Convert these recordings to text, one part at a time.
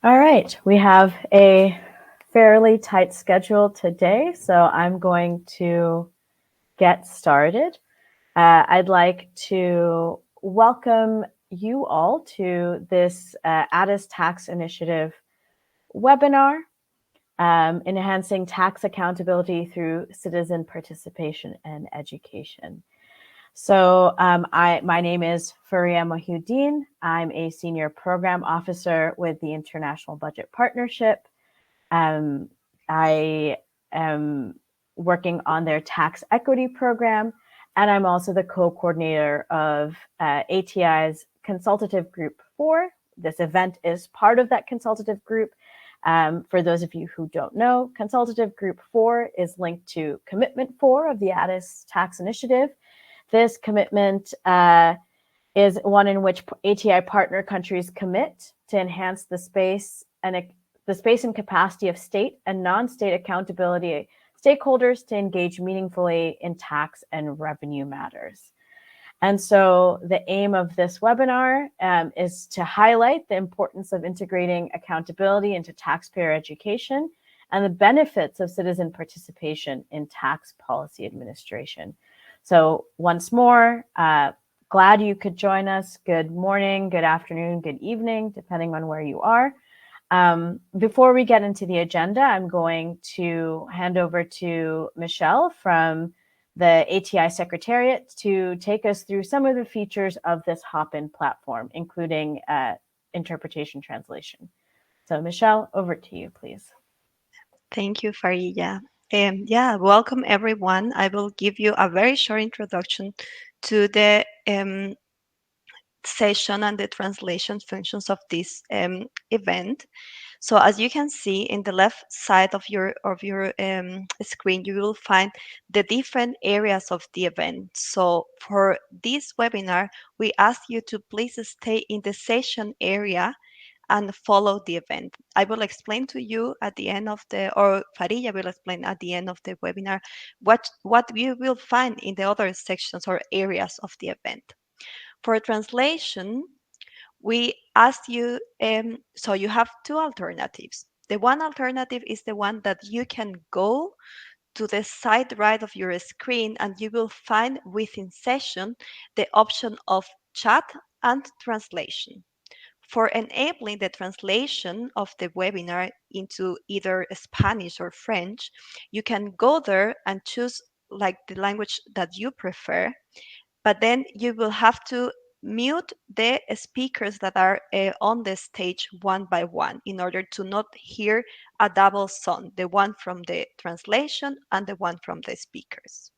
All right, we have a fairly tight schedule today, so I'm going to get started. I'd like to welcome you all to this ATIS Tax Initiative webinar, Enhancing Tax Accountability Through Citizen Participation and Education. So my name is Faria Mohiuddin. I'm a senior program officer with the International Budget Partnership. I am working on their tax equity program, and I'm also the co-coordinator of ATI's Consultative Group 4. This event is part of that consultative group. For those of you who don't know, Consultative Group 4 is linked to Commitment 4 of the ATIS Tax Initiative. This commitment is one in which ATI partner countries commit to enhance the space and capacity of state and non-state accountability stakeholders to engage meaningfully in tax and revenue matters. And so the aim of this webinar is to highlight the importance of integrating accountability into taxpayer education and the benefits of citizen participation in tax policy administration. So once more, glad you could join us. Good morning, good afternoon, good evening, depending on where you are. Before we get into the agenda, I'm going to hand over to Michelle from the ATI Secretariat to take us through some of the features of this hop-in platform, including interpretation translation. So Michelle, over to you, please. Thank you, Faria. Welcome everyone. I will give you a very short introduction to the session and the translation functions of this event. So as you can see in the left side of your screen, you will find the different areas of the event. So for this webinar, we ask you to please stay in the session area and follow the event. I will explain to you at the end of or Faria will explain at the end of the webinar what you will find in the other sections or areas of the event. For translation, we asked you, so you have two alternatives. The one alternative is the one that you can go to the side right of your screen and you will find within session the option of chat and translation. For enabling the translation of the webinar into either Spanish or French, you can go there and choose like the language that you prefer, but then you will have to mute the speakers that are on the stage one by one in order to not hear a double sound, the one from the translation and the one from the speakers.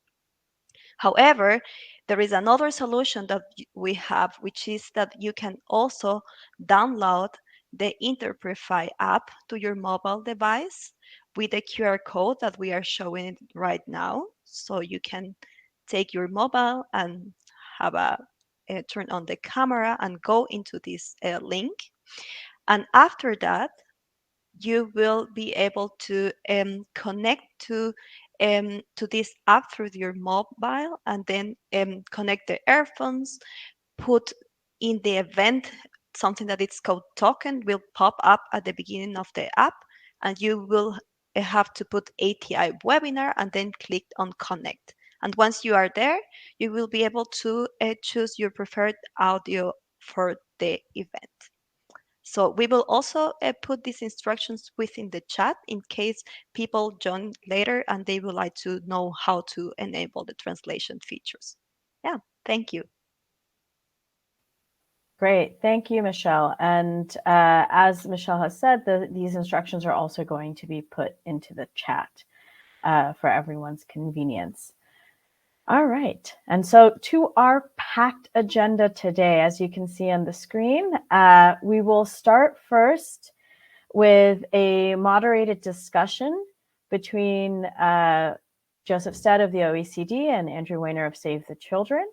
However, there is another solution that we have, which is that you can also download the Interprefy app to your mobile device with the QR code that we are showing right now. So you can take your mobile and have turn on the camera and go into this link. And after that, you will be able to connect to this app through your mobile and then connect the earphones, put in the event something that it's called token will pop up at the beginning of the app, and you will have to put ATI webinar and then click on connect. And once you are there, you will be able to choose your preferred audio for the event. So we will also put these instructions within the chat in case people join later and they would like to know how to enable the translation features. Yeah, thank you. Great, thank you, Michelle. And as Michelle has said, these instructions are also going to be put into the chat for everyone's convenience. All right, and so to our packed agenda today, as you can see on the screen, we will start first with a moderated discussion between Joseph Stead of the OECD and Andrew Weiner of Save the Children.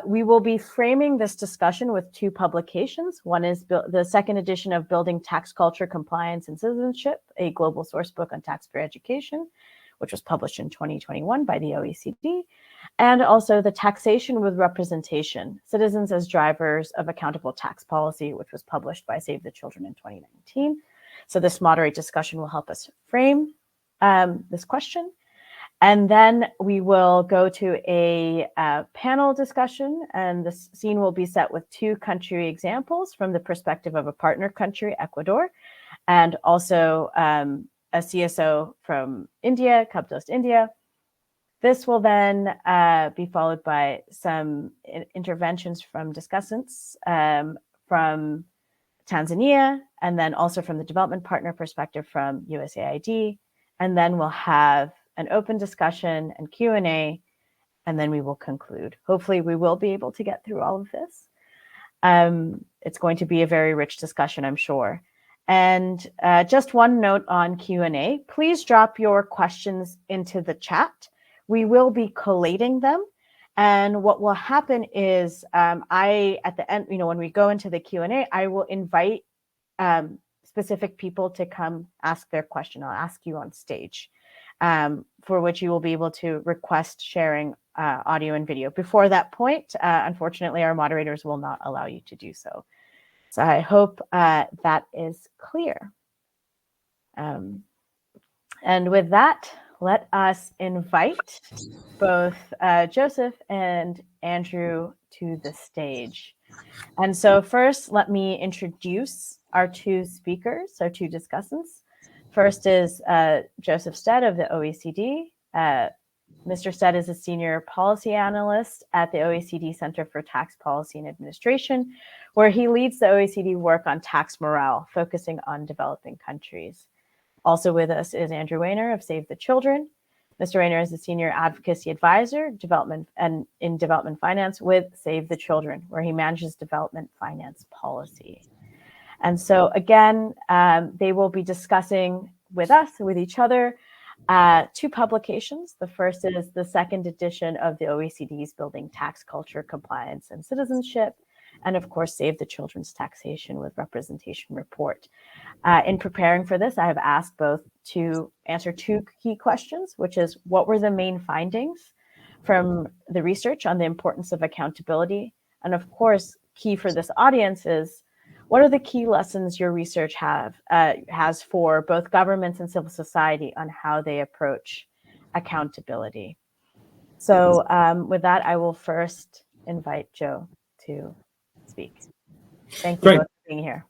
We will be framing this discussion with two publications. One is the second edition of Building Tax Culture, Compliance and Citizenship, a global source book on taxpayer education, which was published in 2021 by the OECD, and also the Taxation with Representation, Citizens as Drivers of Accountable Tax Policy, which was published by Save the Children in 2019. So this moderate discussion will help us frame this question. And then we will go to a panel discussion, and the scene will be set with 2 country examples from the perspective of a partner country, Ecuador, and also a CSO from India, Kabdost, India. This will then be followed by some interventions from discussants from Tanzania, and then also from the development partner perspective from USAID. And then we'll have an open discussion and Q&A, and then we will conclude. Hopefully we will be able to get through all of this. It's going to be a very rich discussion, I'm sure. And just one note on Q&A, please drop your questions into the chat. We will be collating them. And what will happen is at the end, when we go into the Q&A, I will invite specific people to come ask their question. I'll ask you on stage, for which you will be able to request sharing audio and video. Before that point, unfortunately, our moderators will not allow you to do so. So I hope that is clear. And with that, let us invite both Joseph and Andrew to the stage. And so first, let me introduce our 2 speakers, our 2 discussants. First is Joseph Stead of the OECD. Mr. Stead is a senior policy analyst at the OECD Center for Tax Policy and Administration, where he leads the OECD work on tax morale, focusing on developing countries. Also with us is Andrew Weiner of Save the Children. Mr. Weiner is a senior advocacy advisor in development finance with Save the Children, where he manages development finance policy. And so again, they will be discussing with us, with each other, 2 publications. The first is the 2nd edition of the OECD's Building Tax Culture, Compliance and Citizenship, and of course, Save the Children's Taxation with Representation report. In preparing for this, I have asked both to answer 2 key questions, which is what were the main findings from the research on the importance of accountability? And of course, key for this audience is what are the key lessons your research has for both governments and civil society on how they approach accountability? So with that, I will first invite Joe to speak. Thank you both for being here.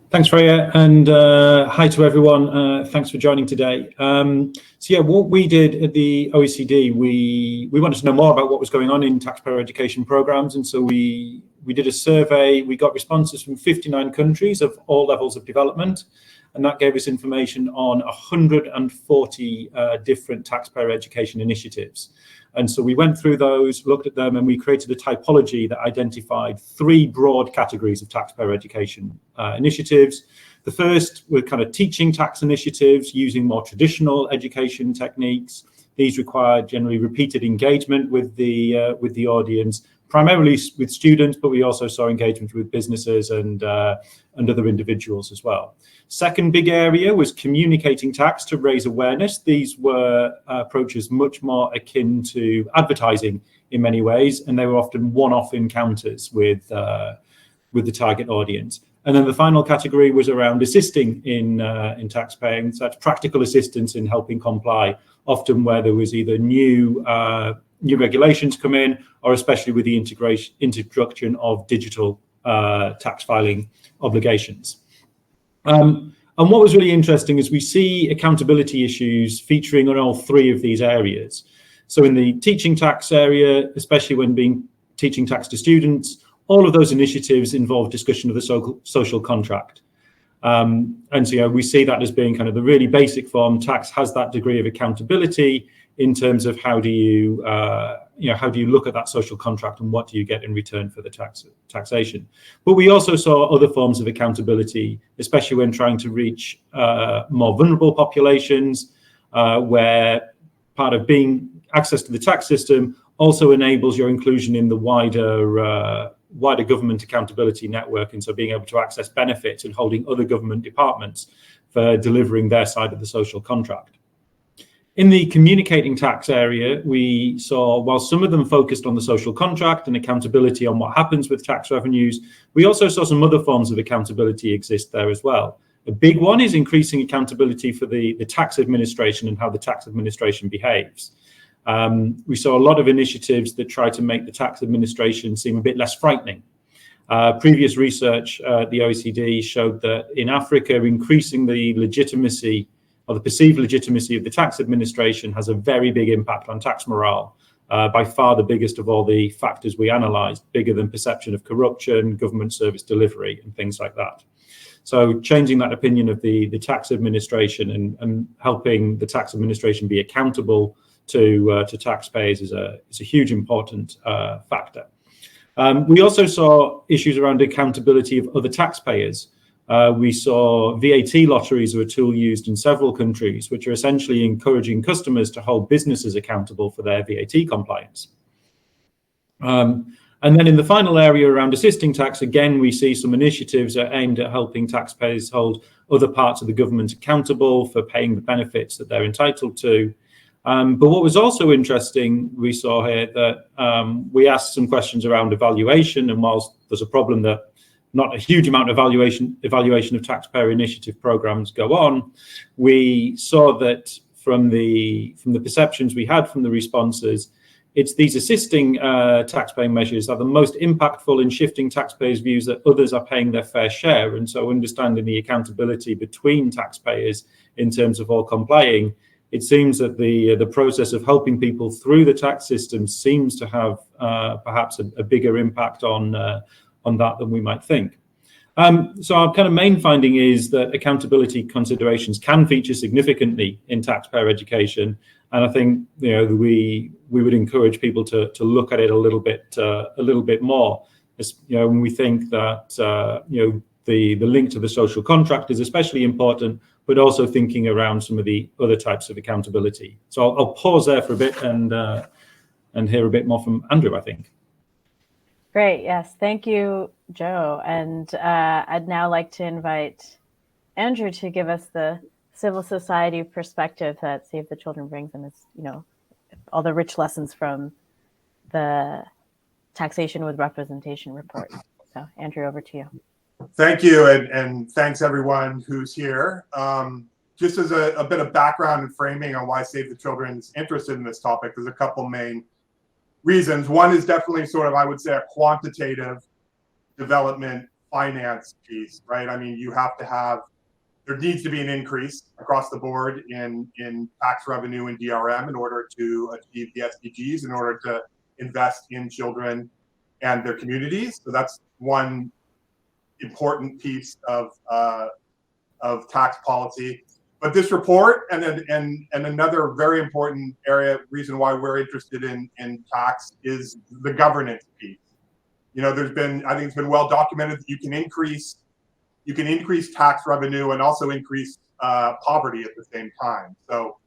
Thanks, Freya, and hi to everyone. Thanks for joining today. So yeah, what we did at the OECD, we wanted to know more about what was going on in taxpayer education programs, and so we did a survey. We got responses from 59 countries of all levels of development, and that gave us information on 140 different taxpayer education initiatives. And so we went through those, looked at them, and we created a typology that identified 3 broad categories of taxpayer education initiatives. The first were kind of teaching tax initiatives using more traditional education techniques. These require generally repeated engagement with the audience, primarily with students, but we also saw engagement with businesses and other individuals as well. Second big area was communicating tax to raise awareness. These were approaches much more akin to advertising in many ways, and they were often one-off encounters with the target audience. And then the final category was around assisting in tax paying. So that's practical assistance in helping comply, often where there was either new regulations come in, or especially with the introduction of digital tax filing obligations. And what was really interesting is we see accountability issues featuring on all 3 of these areas. So in the teaching tax area, especially when teaching tax to students, all of those initiatives involve discussion of the social contract. And so we see that as being kind of the really basic form. Tax has that degree of accountability in terms of how do you look at that social contract and what do you get in return for the taxation. But we also saw other forms of accountability, especially when trying to reach more vulnerable populations, where part of being access to the tax system also enables your inclusion in the wider government accountability network, and so being able to access benefits and holding other government departments for delivering their side of the social contract. In the communicating tax area, we saw, while some of them focused on the social contract and accountability on what happens with tax revenues, we also saw some other forms of accountability exist there as well. A big one is increasing accountability for the tax administration and how the tax administration behaves. We saw a lot of initiatives that try to make the tax administration seem a bit less frightening. Previous research at the OECD showed that in Africa, increasing the legitimacy or the perceived legitimacy of the tax administration has a very big impact on tax morale, by far the biggest of all the factors we analysed, bigger than perception of corruption, government service delivery, and things like that. So changing that opinion of the tax administration and helping the tax administration be accountable to taxpayers is a huge important factor. We also saw issues around accountability of other taxpayers. We saw VAT lotteries are a tool used in several countries, which are essentially encouraging customers to hold businesses accountable for their VAT compliance. And then in the final area around assisting tax, again, we see some initiatives that are aimed at helping taxpayers hold other parts of the government accountable for paying the benefits that they're entitled to. But what was also interesting, we saw here that we asked some questions around evaluation, and whilst there's a problem that not a huge amount of evaluation of taxpayer initiative programs go on, we saw that from the perceptions we had from the responses, it's these assisting taxpaying measures are the most impactful in shifting taxpayers' views that others are paying their fair share. And so understanding the accountability between taxpayers in terms of all complying, it seems that the process of helping people through the tax system seems to have perhaps a bigger impact on that than we might think. So our kind of main finding is that accountability considerations can feature significantly in taxpayer education, and I think we would encourage people to look at it a little bit more. As, when we think that the link to the social contract is especially important, but also thinking around some of the other types of accountability. So I'll pause there for a bit and hear a bit more from Andrew, I think. Great. Yes. Thank you, Joe. And I'd now like to invite Andrew to give us the civil society perspective that Save the Children brings, and it's, all the rich lessons from the Taxation with Representation report. So Andrew, over to you. Thank you. And thanks everyone who's here. Just as a bit of background and framing on why Save the Children's interested in this topic, there's a couple main reasons. One is definitely sort of, I would say, a quantitative development finance piece, right? I mean, there needs to be an increase across the board in tax revenue and DRM in order to achieve the SDGs, in order to invest in children and their communities. So that's one important piece of tax policy. But this report and another very important reason why we're interested in tax is the governance piece. I think it's been well documented that you can increase tax revenue and also increase poverty at the same time. So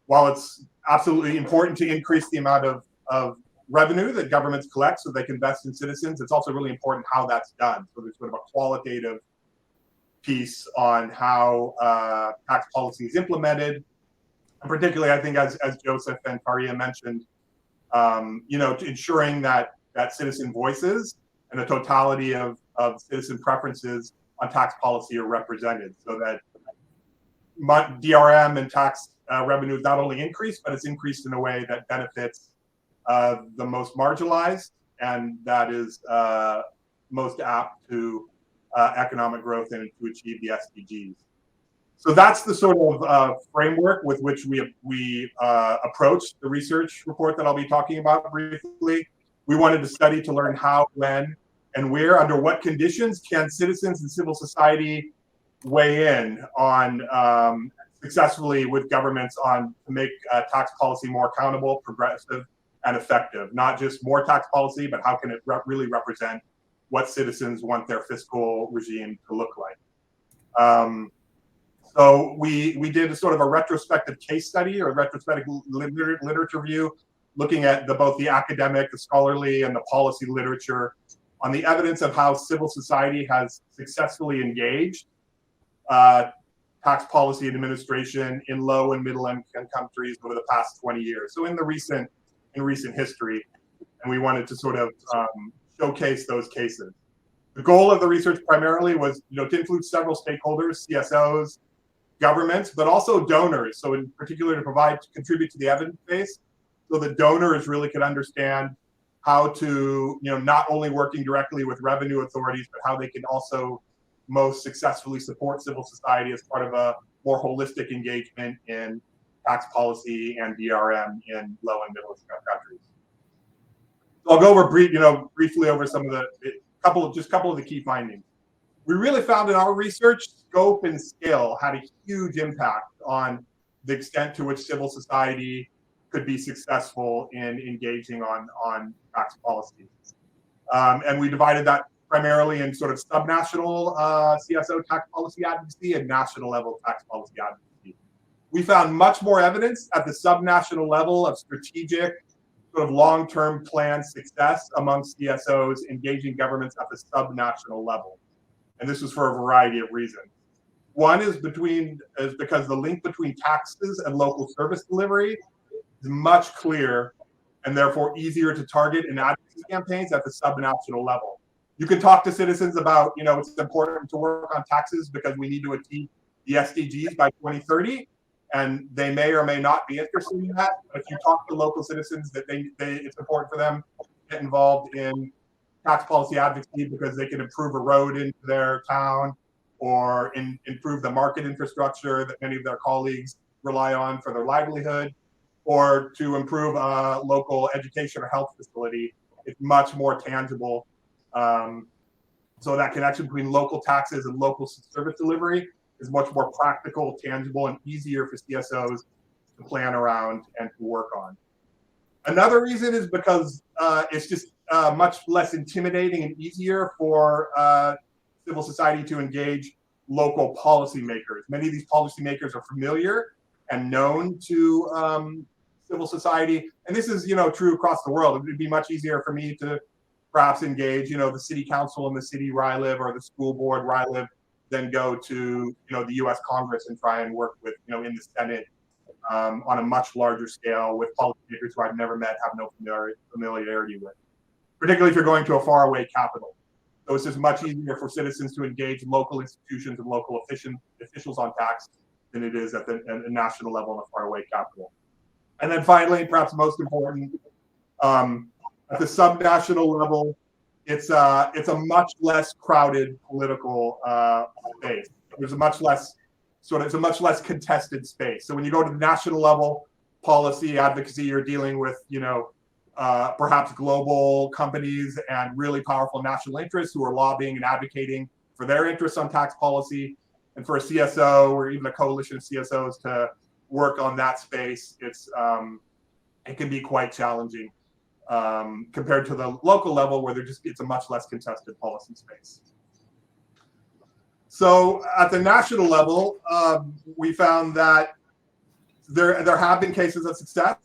while it's absolutely important to increase the amount of revenue that governments collect so they can invest in citizens, it's also really important how that's done. So there's sort of a qualitative piece on how tax policy is implemented, and particularly, I think, as Joseph and Faria mentioned, ensuring that citizen voices and the totality of citizen preferences on tax policy are represented, so that DRM and tax revenue is not only increased, but it's increased in a way that benefits the most marginalized, and that is most apt to economic growth and to achieve the SDGs. So that's the sort of framework with which we approached the research report that I'll be talking about briefly. We wanted to study to learn how, when, and where, under what conditions can citizens and civil society weigh in on successfully with governments to make tax policy more accountable, progressive, and effective. Not just more tax policy, but how can it really represent what citizens want their fiscal regime to look like. So we did a sort of a retrospective case study or retrospective literature review, looking at both the academic, the scholarly, and the policy literature on the evidence of how civil society has successfully engaged tax policy and administration in low and middle income countries over the past 20 years. So in recent history, and we wanted to sort of showcase those cases. The goal of the research primarily was, to include several stakeholders, CSOs, governments, but also donors. So in particular, to contribute to the evidence base, so the donors really could understand how to, not only working directly with revenue authorities, but how they can also most successfully support civil society as part of a more holistic engagement in tax policy and DRM in low and middle income countries. So I'll go over briefly over some of the couple of the key findings. We really found in our research, scope and scale had a huge impact on the extent to which civil society could be successful in engaging on tax policy. And we divided that primarily in sort of subnational CSO tax policy advocacy and national level tax policy advocacy. We found much more evidence at the subnational level of strategic, sort of long-term plan success among CSOs engaging governments at the subnational level. And this was for a variety of reasons. One is because the link between taxes and local service delivery is much clearer and therefore easier to target in advocacy campaigns at the subnational level. You can talk to citizens about, it's important to work on taxes because we need to achieve the SDGs by 2030, and they may or may not be interested in that. But if you talk to local citizens that it's important for them to get involved in tax policy advocacy because they can improve a road into their town or improve the market infrastructure that many of their colleagues rely on for their livelihood, or to improve a local education or health facility, it's much more tangible. So that connection between local taxes and local service delivery is much more practical, tangible, and easier for CSOs to plan around and to work on. Another reason is because it's just much less intimidating and easier for civil society to engage local policymakers. Many of these policymakers are familiar and known to civil society, and this is true across the world. It would be much easier for me to perhaps engage the city council in the city where I live or the school board where I live than go to the U.S. Congress and try and work with in the Senate on a much larger scale with policymakers who I've never met, have no familiarity with, particularly if you're going to a faraway capital. So it's just much easier for citizens to engage local institutions and local officials on tax than it is at the national level in a faraway capital. And then finally, perhaps most important, at the subnational level, it's a much less crowded political space. There's a much less contested space. So when you go to the national level, policy advocacy, you're dealing with perhaps global companies and really powerful national interests who are lobbying and advocating for their interests on tax policy. And for a CSO or even a coalition of CSOs to work on that space, it can be quite challenging compared to the local level where it's a much less contested policy space. So at the national level, we found that there have been cases of success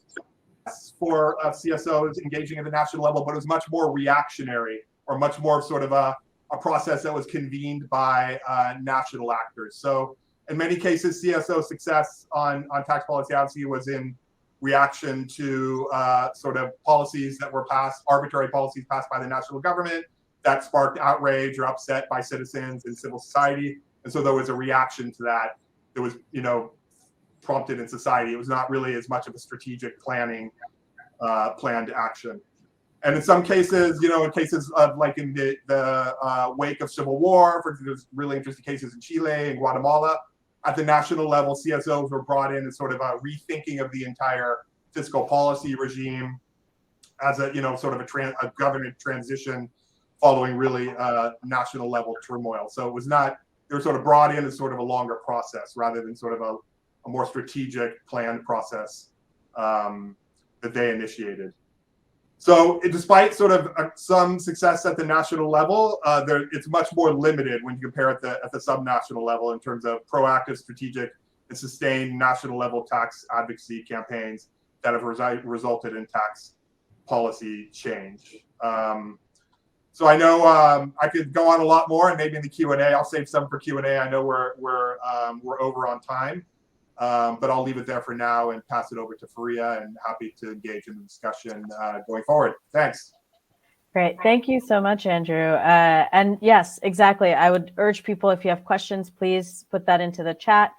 for CSOs engaging at the national level, but it was much more reactionary or much more sort of a process that was convened by national actors. So in many cases, CSO success on tax policy advocacy was in reaction to sort of policies that were passed, arbitrary policies passed by the national government that sparked outrage or upset by citizens and civil society. And so there was a reaction to that that was, prompted in society. It was not really as much of a strategic planned action. And in some cases, in cases of like in the wake of civil war, for instance, there's really interesting cases in Chile and Guatemala. At the national level, CSOs were brought in as sort of a rethinking of the entire fiscal policy regime as a, sort of a government transition following really national level turmoil. So it was not, they were sort of brought in as sort of a longer process rather than sort of a more strategic planned process that they initiated. So despite sort of some success at the national level, it's much more limited when you compare at the subnational level in terms of proactive, strategic, and sustained national level tax advocacy campaigns that have resulted in tax policy change. So I know I could go on a lot more, and maybe in the Q&A, I'll save some for Q&A. I know we're over on time, but I'll leave it there for now and pass it over to Faria, and happy to engage in the discussion going forward. Thanks. Great. Thank you so much, Andrew. And yes, exactly. I would urge people, if you have questions, please put that into the chat.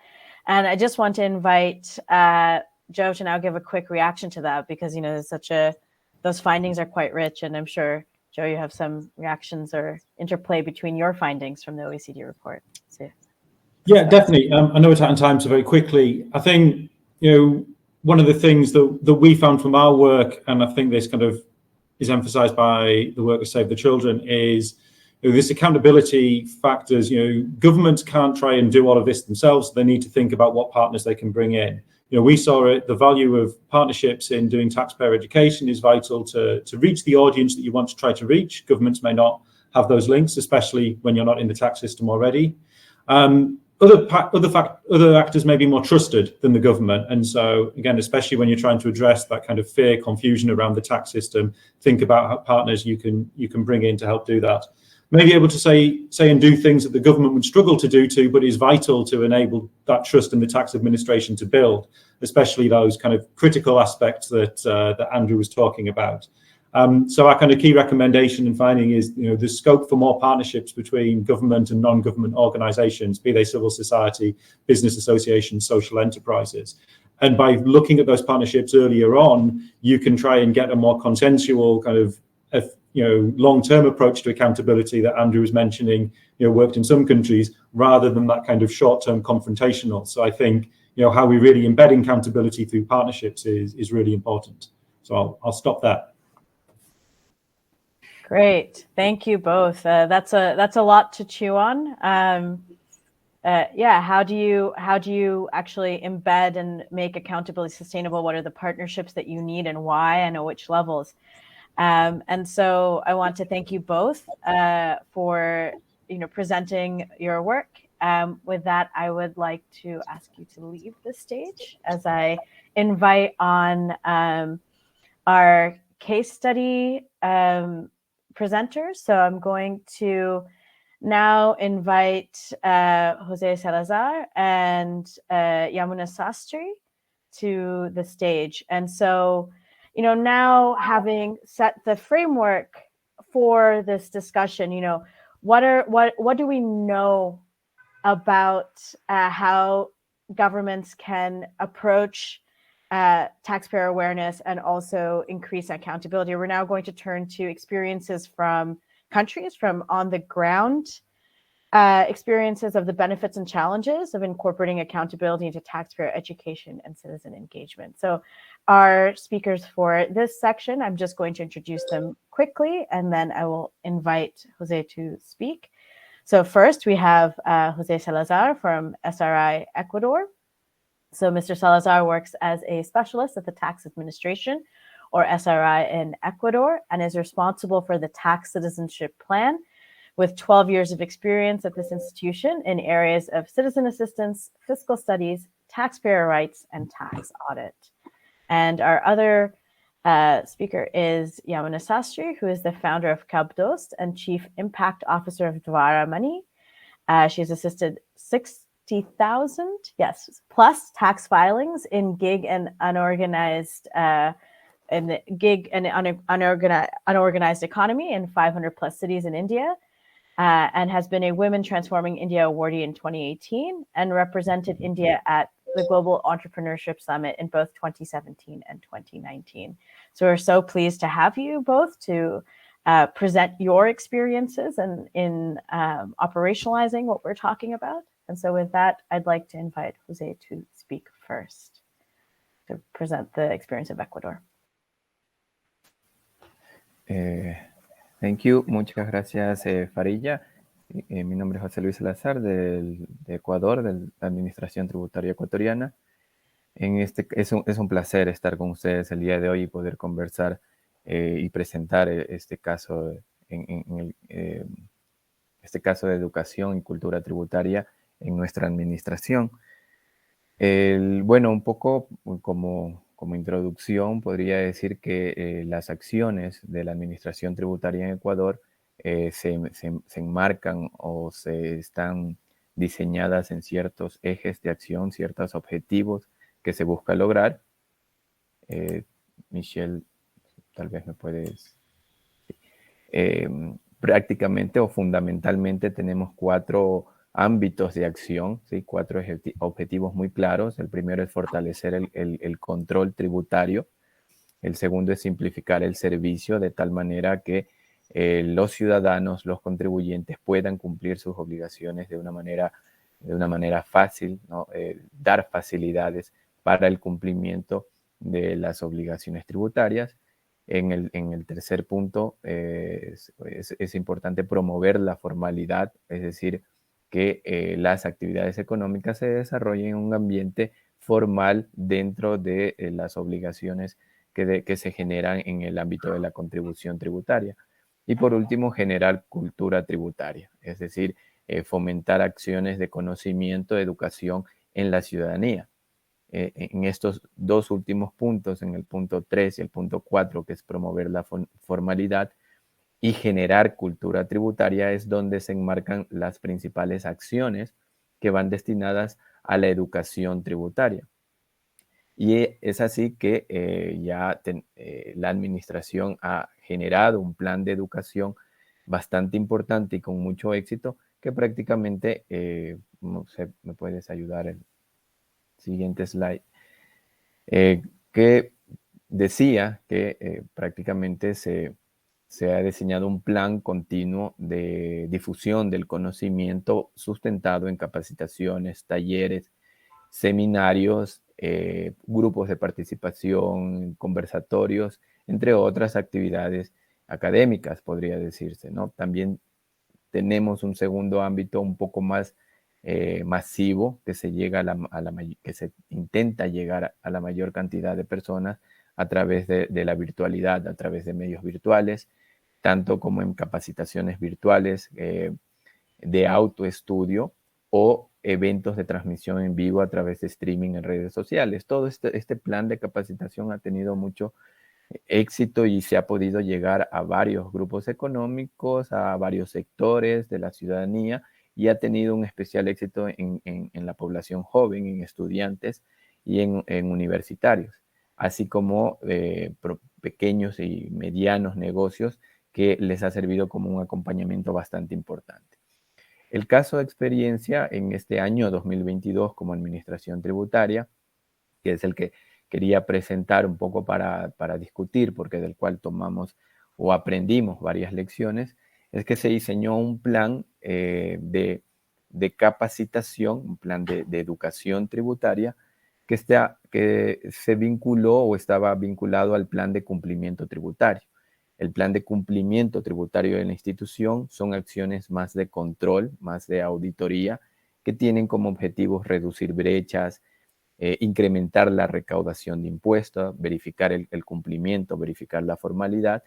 And I just want to invite Joe to now give a quick reaction to that, because, you know, there's those findings are quite rich. And I'm sure, Joe, you have some reactions or interplay between your findings from the OECD report. So, yeah, definitely. I know it's out of time, so very quickly. I think, you know, one of the things that we found from our work, and I think this kind of is emphasized by the work of Save the Children, is, you know, this accountability factors. You know, governments can't try and do all of this themselves. So they need to think about what partners they can bring in. You know, we saw it, the value of partnerships in doing taxpayer education is vital to reach the audience that you want to try to reach. Governments may not have those links, especially when you're not in the tax system already. Other actors may be more trusted than the government. And so, again, especially when you're trying to address that kind of fear, confusion around the tax system, think about how partners you can bring in to help do that. Maybe able to say and do things that the government would struggle to do but is vital to enable that trust in the tax administration to build, especially those kind of critical aspects that Andrew was talking about. So our kind of key recommendation and finding is, you know, the scope for more partnerships between government and non-government organizations, be they civil society, business associations, social enterprises. And by looking at those partnerships earlier on, you can try and get a more consensual kind of, you know, long-term approach to accountability that Andrew was mentioning, you know, worked in some countries, rather than that kind of short-term confrontational. So I think, you know, how we really embed accountability through partnerships is really important. So I'll stop there. great. Thank you both. That's a lot to chew on. Yeah, how do you actually embed and make accountability sustainable? What are the partnerships that you need and why, and at which levels? And so I want to thank you both for, you know, presenting your work. With that, I would like to ask you to leave the stage as I invite on our case study presenters. So I'm going to now invite Jose Salazar and Yamuna Sastry to the stage. And so, you know, now having set the framework for this discussion, you know, what do we know about how governments can approach taxpayer awareness and also increase accountability? We're now going to turn to experiences from countries, from on the ground experiences of the benefits and challenges of incorporating accountability into taxpayer education and citizen engagement. So our speakers for this section, I'm just going to introduce them quickly, and then I will invite Jose to speak. So first we have Jose Salazar from SRI Ecuador. So Mr. Salazar works as a specialist at the Tax Administration, or SRI, in Ecuador, and is responsible for the Tax Citizenship Plan, with 12 years of experience at this institution in areas of citizen assistance, fiscal studies, taxpayer rights, and tax audit. And our other speaker is Yamuna Sastry, who is the founder of Cabdost and Chief Impact Officer of Dwara Money. She's assisted 60,000, yes, plus tax filings in gig and unorganized unorganized economy in 500 plus cities in India, and has been a Women Transforming India awardee in 2018 and represented India at the Global Entrepreneurship Summit in both 2017 and 2019. So we're so pleased to have you both to present your experiences and in operationalizing what we're talking about. And so with that, I'd like to invite Jose to speak first to present the experience of Ecuador. Thank you. Muchas gracias, Farilla. Mi nombre es José Luis Salazar, de Ecuador, de la Administración Tributaria Ecuatoriana. Es un placer estar con ustedes el día de hoy y poder conversar y presentar este caso, este caso de educación y cultura tributaria en nuestra administración. Bueno, un poco como introducción, podría decir que las acciones de la Administración Tributaria en Ecuador se enmarcan o se están diseñadas en ciertos ejes de acción, ciertos objetivos que se busca lograr. Michelle, tal vez me puedes... prácticamente o fundamentalmente tenemos 4 ámbitos de acción, ¿sí? 4 objetivos muy claros. El primero es fortalecer el control tributario. El segundo es simplificar el servicio de tal manera que los ciudadanos, los contribuyentes puedan cumplir sus obligaciones de una manera fácil, ¿no? Dar facilidades para el cumplimiento de las obligaciones tributarias. En el tercer punto es importante promover la formalidad, es decir, que las actividades económicas se desarrollen en un ambiente formal dentro de las obligaciones que se generan en el ámbito de la contribución tributaria. Y por último, generar cultura tributaria, es decir, fomentar acciones de conocimiento, de educación en la ciudadanía. En estos 2 últimos puntos, en el punto 3 y el punto 4, que es promover la formalidad y generar cultura tributaria, es donde se enmarcan las principales acciones que van destinadas a la educación tributaria. Y es así que la administración ha generado un plan de educación bastante importante y con mucho éxito que prácticamente, no sé, me puedes ayudar el siguiente slide, que decía que prácticamente se ha diseñado un plan continuo de difusión del conocimiento sustentado en capacitaciones, talleres, seminarios, grupos de participación, conversatorios, entre otras actividades académicas, podría decirse, ¿no? También tenemos un segundo ámbito un poco más masivo, que que se intenta llegar a la mayor cantidad de personas a través de la virtualidad, a través de medios virtuales, tanto como en capacitaciones virtuales de autoestudio o eventos de transmisión en vivo a través de streaming en redes sociales. Todo este plan de capacitación ha tenido mucho éxito y se ha podido llegar a varios grupos económicos, a varios sectores de la ciudadanía y ha tenido un especial éxito en la población joven, en estudiantes y en universitarios, así como pequeños y medianos negocios que les ha servido como un acompañamiento bastante importante. El caso de experiencia en este año 2022 como administración tributaria, que es el que quería presentar un poco para discutir, porque del cual tomamos o aprendimos varias lecciones, es que se diseñó un plan de capacitación, un plan de educación tributaria que se vinculó o estaba vinculado al plan de cumplimiento tributario. El plan de cumplimiento tributario de la institución son acciones más de control, más de auditoría, que tienen como objetivos reducir brechas, incrementar la recaudación de impuestos, verificar el cumplimiento, verificar la formalidad,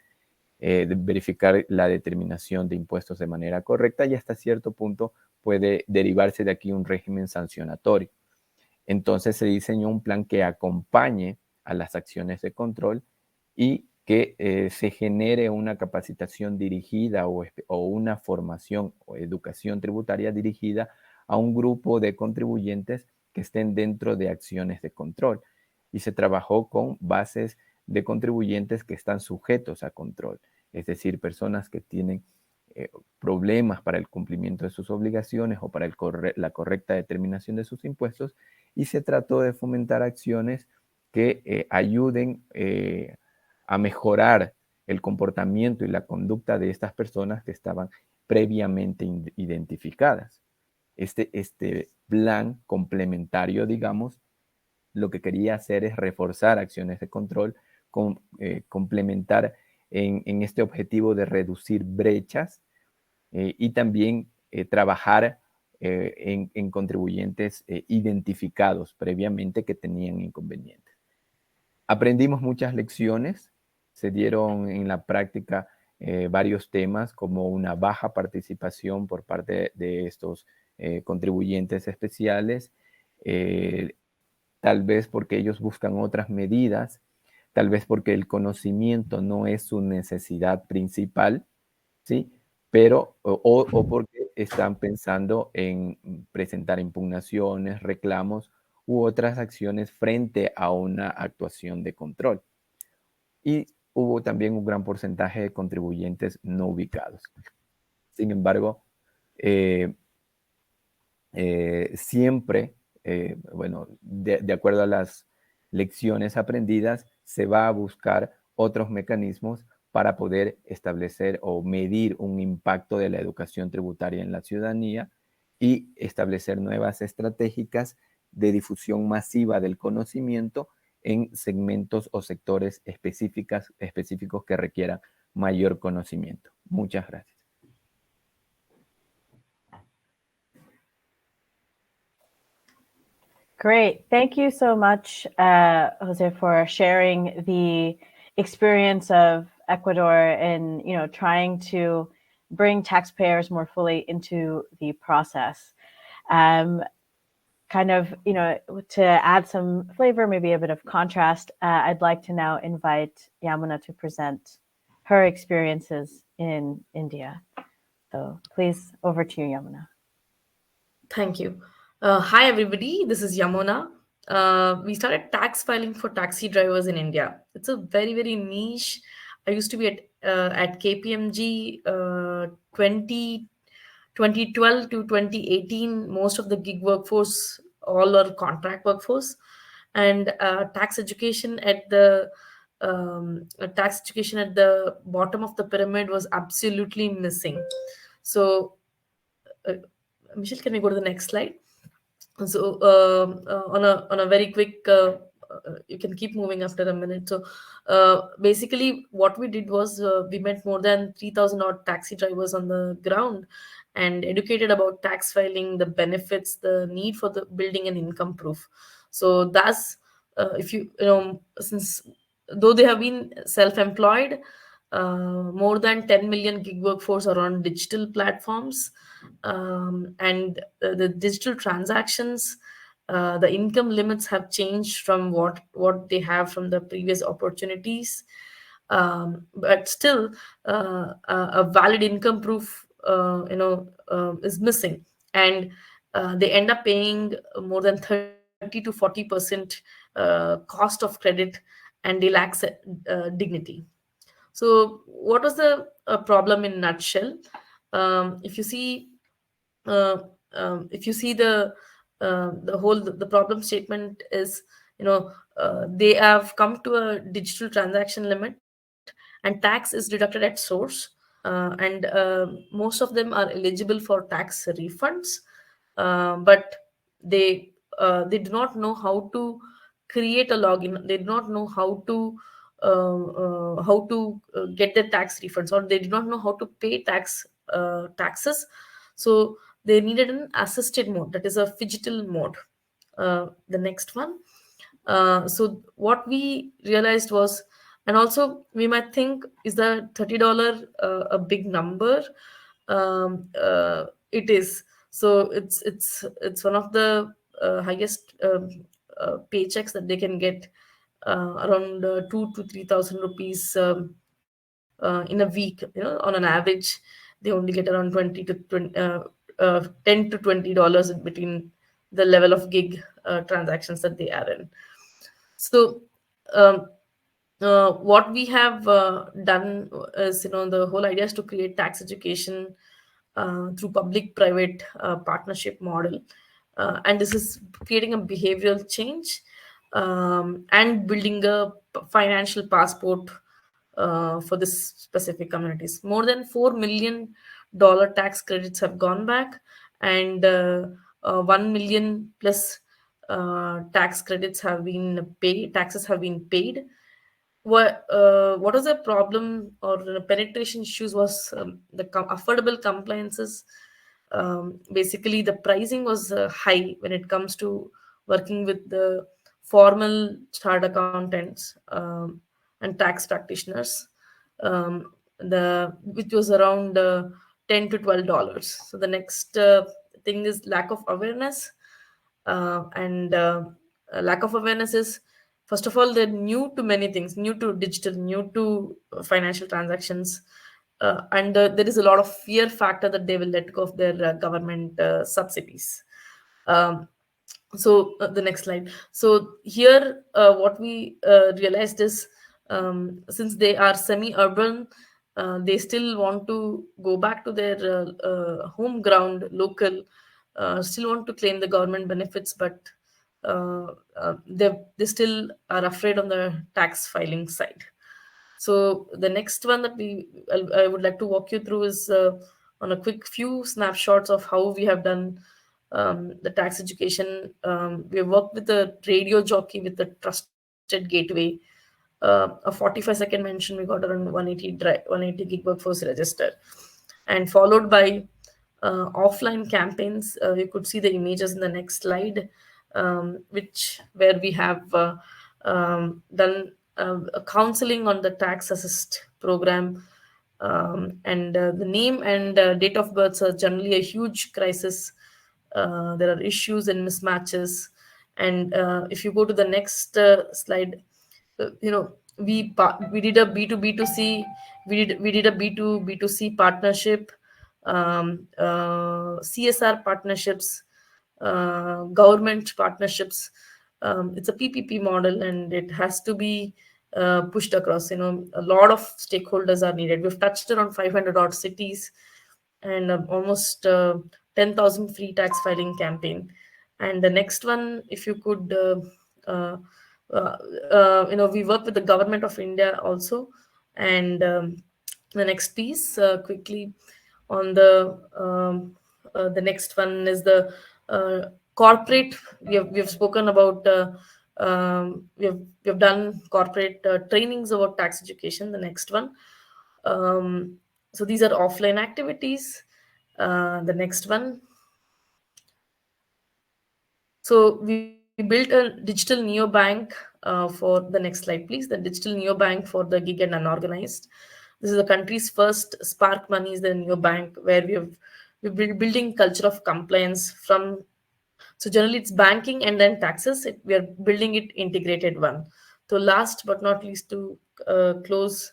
verificar la determinación de impuestos de manera correcta y hasta cierto punto puede derivarse de aquí un régimen sancionatorio. Entonces se diseñó un plan que acompañe a las acciones de control y que se genere una capacitación dirigida o una formación o educación tributaria dirigida a un grupo de contribuyentes que estén dentro de acciones de control. Y se trabajó con bases de contribuyentes que están sujetos a control, es decir, personas que tienen problemas para el cumplimiento de sus obligaciones o para la correcta determinación de sus impuestos, y se trató de fomentar acciones que ayuden a mejorar el comportamiento y la conducta de estas personas que estaban previamente identificadas. Este plan complementario, digamos, lo que quería hacer es reforzar acciones de control, complementar en este objetivo de reducir brechas y también trabajar en contribuyentes identificados previamente que tenían inconvenientes. Aprendimos muchas lecciones, se dieron en la práctica varios temas como una baja participación por parte de estos contribuyentes especiales, tal vez porque ellos buscan otras medidas, tal vez porque el conocimiento no es su necesidad principal, ¿sí? pero o porque están pensando en presentar impugnaciones, reclamos u otras acciones frente a una actuación de control. Y hubo también un gran porcentaje de contribuyentes no ubicados. Sin embargo, siempre, bueno, de acuerdo a las lecciones aprendidas, se va a buscar otros mecanismos para poder establecer o medir un impacto de la educación tributaria en la ciudadanía y establecer nuevas estratégicas de difusión masiva del conocimiento en segmentos o sectores específicos que requieran mayor conocimiento. Muchas gracias. Great. Thank you so much, Jose, for sharing the experience of Ecuador in, trying to bring taxpayers more fully into the process. Kind of, to add some flavor, maybe a bit of contrast, I'd like to now invite Yamuna to present her experiences in India. So please, over to you, Yamuna. Thank you. Hi, everybody. This is Yamuna. We started tax filing for taxi drivers in India. It's a very, very niche. I used to be at KPMG 2012 to 2018. Most of the gig workforce, all are contract workforce, and tax education at the bottom of the pyramid was absolutely missing. So, Michelle, can we go to the next slide? So on a very quick you can keep moving after a minute. So basically what we did was we met more than 3,000 odd taxi drivers on the ground and educated about tax filing, the benefits, the need for the building an income proof. So that's if since though they have been self-employed, more than 10 million gig workforce are on digital platforms, and the digital transactions, the income limits have changed from what they have from the previous opportunities, but still a valid income proof is missing, and they end up paying more than 30 to 40% cost of credit, and they lack dignity. So what was the problem in nutshell? If you see the problem statement is, they have come to a digital transaction limit and tax is deducted at source, and most of them are eligible for tax refunds, but they do not know how to create a login. They do not know how to get their tax refunds, or they do not know how to pay taxes. So they needed an assisted mode, that is a phygital mode. The next one. So what we realized was, and also we might think, is the $30 a big number? It is. So it's one of the highest paychecks that they can get, around 2 to 3,000 rupees in a week. On an average, they only get around 10 to $20 in between the level of gig transactions that they are in. So what we have done is, the whole idea is to create tax education through public-private partnership model, and this is creating a behavioral change, and building a financial passport for this specific communities. More than $4 million tax credits have gone back, and 1 million plus tax credits have been paid. Taxes have been paid. What was the problem or the penetration issues was, the affordable compliances. Basically, the pricing was high when it comes to working with the formal chartered accountants and tax practitioners, which was around $10 to $12. So the next thing is lack of awareness, and lack of awareness is, first of all, they're new to many things, new to digital, new to financial transactions. and there is a lot of fear factor that they will let go of their government subsidies. So the next slide. So here what we realized is, since they are semi-urban, they still want to go back to their home ground, local, still want to claim the government benefits, but they still are afraid on the tax filing side. So the next one that I would like to walk you through is on a quick few snapshots of how we have done the tax education. We have worked with a radio jockey with a trusted gateway. A 45-second mention, we got around 180 gig workforce register, and followed by offline campaigns. You could see the images in the next slide, where we have done a counseling on the tax assist program, and the name and date of births are generally a huge crisis. There are issues and mismatches, and if you go to the next slide, we did a B2B2C, we did a B2B2C partnership, CSR partnerships, government partnerships. It's a PPP model, and it has to be pushed across. A lot of stakeholders are needed. We've touched around 500 odd cities, and almost 10,000 free tax filing campaign. And the next one, if you could, we work with the government of India also. And the next piece, quickly on the next one is the corporate. We have spoken about. We have done corporate trainings about tax education. The next one. So these are offline activities. The next one. So we built a digital neobank for the next slide, please. The digital neobank for the gig and unorganized. This is the country's first Spark Money is the neobank, where we're building culture of compliance from. So generally it's banking and then taxes. We are building it integrated one. So last but not least, to close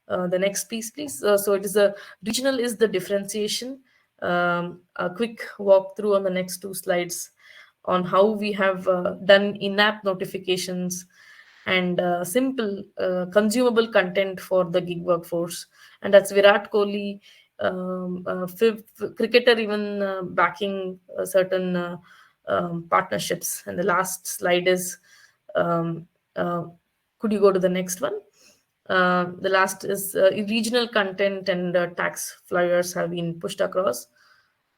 the next piece, please. So it is regional is the differentiation. A quick walkthrough on the next two slides on how we have done in-app notifications and simple consumable content for the gig workforce. And that's Virat Kohli, cricketer, even backing certain partnerships. And the last slide is, could you go to the next one? The last is regional content and tax flyers have been pushed across.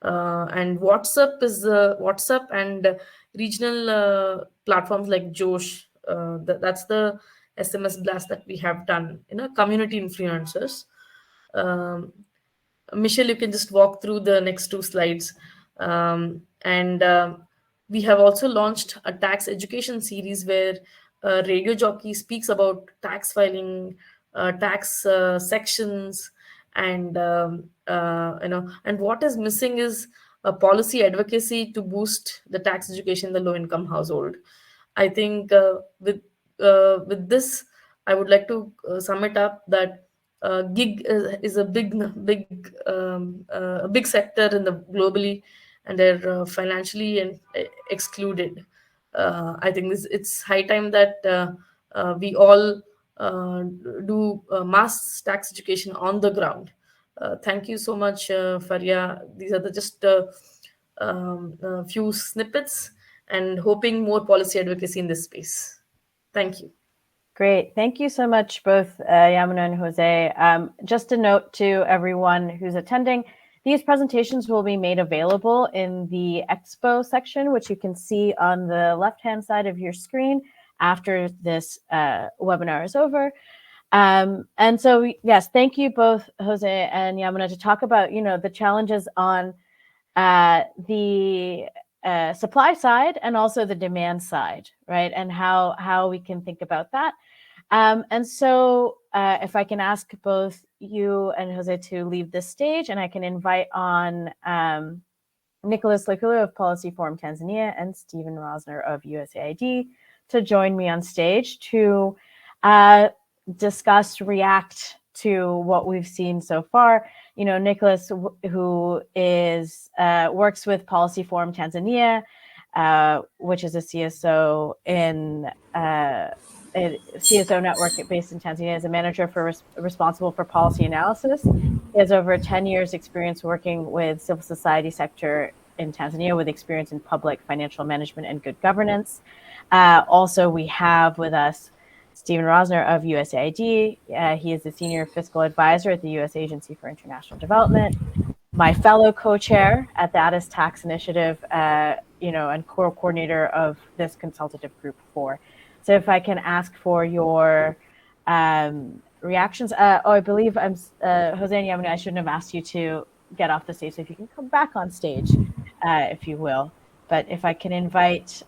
And WhatsApp is WhatsApp and regional platforms like Josh. That's the SMS blast that we have done. Community influencers. Michelle, you can just walk through the next two slides. We have also launched a tax education series where radio jockey speaks about tax filing, tax sections, and and what is missing is a policy advocacy to boost the tax education in the low-income household. I think with this, I would like to sum it up that gig is a big sector in the globally, and they're financially excluded. I think it's high time that we all do mass tax education on the ground. Thank you so much, Faria. These are just few snippets, and hoping more policy advocacy in this space. Thank you. Great. Thank you so much, both Yamuna and Jose. Just a note to everyone who's attending, these presentations will be made available in the Expo section, which you can see on the left-hand side of your screen after this webinar is over. And so, yes, thank you both, Jose and Yamuna, to talk about, the challenges on the supply side and also the demand side, right? And how we can think about that. And so if I can ask both you and Jose to leave the stage, and I can invite on Nicholas Lakulu of Policy Forum Tanzania and Stephen Rosner of USAID to join me on stage to discuss, react to what we've seen so far. You know, Nicholas, who is works with Policy Forum Tanzania, which is a CSO in a CSO network based in Tanzania, is a manager responsible for policy analysis. He has over 10 years experience working with civil society sector in Tanzania, with experience in public financial management and good governance. Also, we have with us Stephen Rosner of USAID. He is the senior fiscal advisor at the U.S. Agency for International Development. My fellow co-chair at the ATI's Tax Initiative, and coordinator of this consultative group 4. So if I can ask for your reactions. I believe I'm Jose and Yamini, I shouldn't have asked you to get off the stage. So if you can come back on stage, if you will. But if I can invite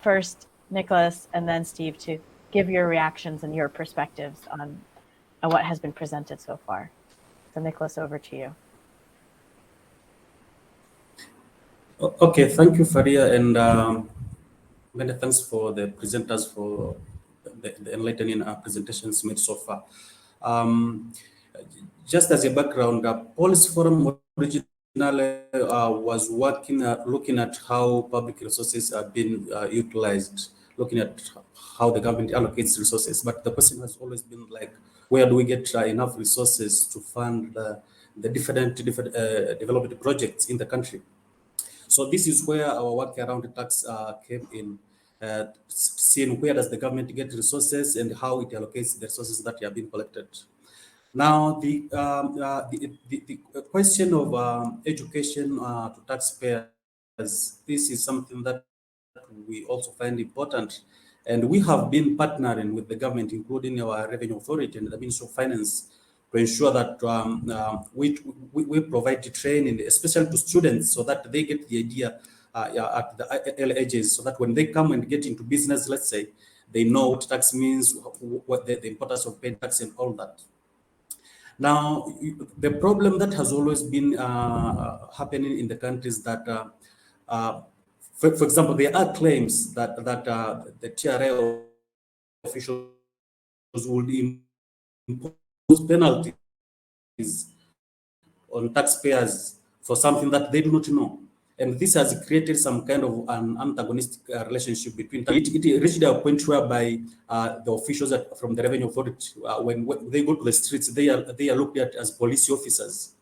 first Nicholas and then Steve to give your reactions and your perspectives on what has been presented so far. So Nicholas, over to you. Okay, thank you, Faria, and many thanks for the presenters for the enlightening presentations made so far. Just as a background, Policy Forum originally was working, looking at how public resources are being utilized, looking at how the government allocates resources. But the question has always been like, where do we get enough resources to fund the different development projects in the country? So this is where our work around the tax came in, seeing where does the government get resources and how it allocates the resources that are being collected. Now, the question of education to taxpayers, this is something that we also find important. And we have been partnering with the government, including our Revenue Authority and the Ministry of Finance, to ensure that we provide the training, especially to students, so that they get the idea at the early ages, so that when they come and get into business, let's say, they know what tax means, what the importance of paying tax and all that. Now, the problem that has always been happening in the country is that, for example, there are claims that the TRA officials would impose penalties on taxpayers for something that they do not know. And this has created some kind of an antagonistic relationship between. It reached a point whereby the officials from the Revenue Authority, when they go to the streets, they are looked at as police officers.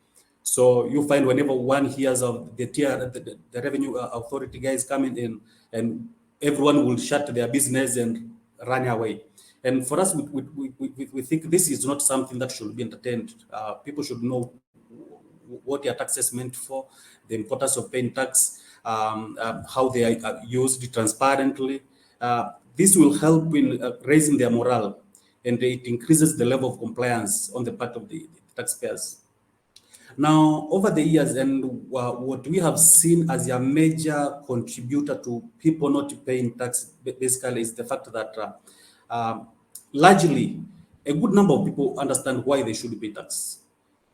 So you find whenever one hears of the Revenue Authority guys coming in, and everyone will shut their business and run away. And for us, we think this is not something that should be entertained. People should know what their tax is meant for, the importance of paying tax, how they are used transparently. This will help in raising their morale, and it increases the level of compliance on the part of the taxpayers. Now, over the years, and what we have seen as a major contributor to people not paying tax, basically, is the fact that largely, a good number of people understand why they should pay tax.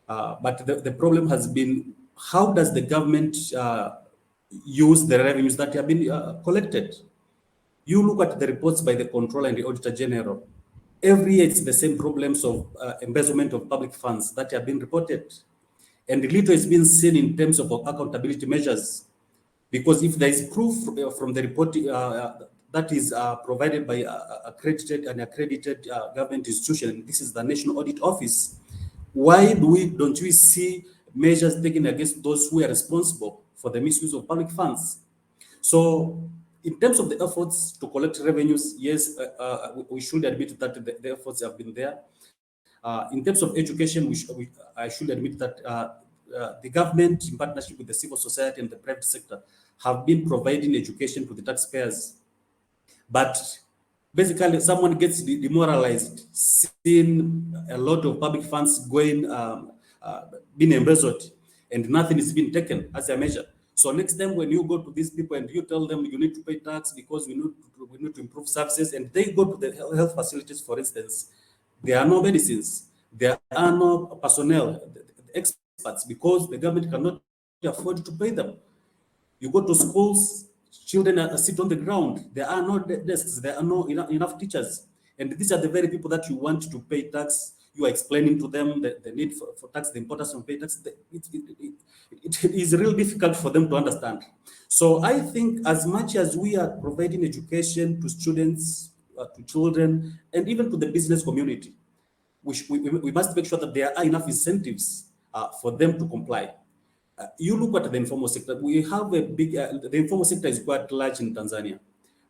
But the problem has been, how does the government use the revenues that have been collected? You look at the reports by the Controller and the Auditor General. Every year, it's the same problems of embezzlement of public funds that have been reported. And little is being seen in terms of accountability measures. Because if there is proof from the report that is provided by accredited government institution, and this is the National Audit Office, why don't we see measures taken against those who are responsible for the misuse of public funds? So, in terms of the efforts to collect revenues, yes, we should admit that the efforts have been there. In terms of education, I should admit that the government, in partnership with the civil society and the private sector, have been providing education to the taxpayers. But basically, someone gets demoralized seeing a lot of public funds going, being embezzled, and nothing is being taken as a measure. So next time when you go to these people and you tell them you need to pay tax because we need to improve services, and they go to the health facilities, for instance, there are no medicines, there are no personnel, experts, because the government cannot afford to pay them. You go to schools, children are sit on the ground. There are no desks. There are no enough teachers. And these are the very people that you want to pay tax. you are explaining to them the need for tax, the importance of pay tax. It is really difficult for them to understand. So I think as much as we are providing education to students, to children, and even to the business community, we must make sure that there are enough incentives for them to comply. You look at the informal sector, we have a big, the informal sector is quite large in Tanzania.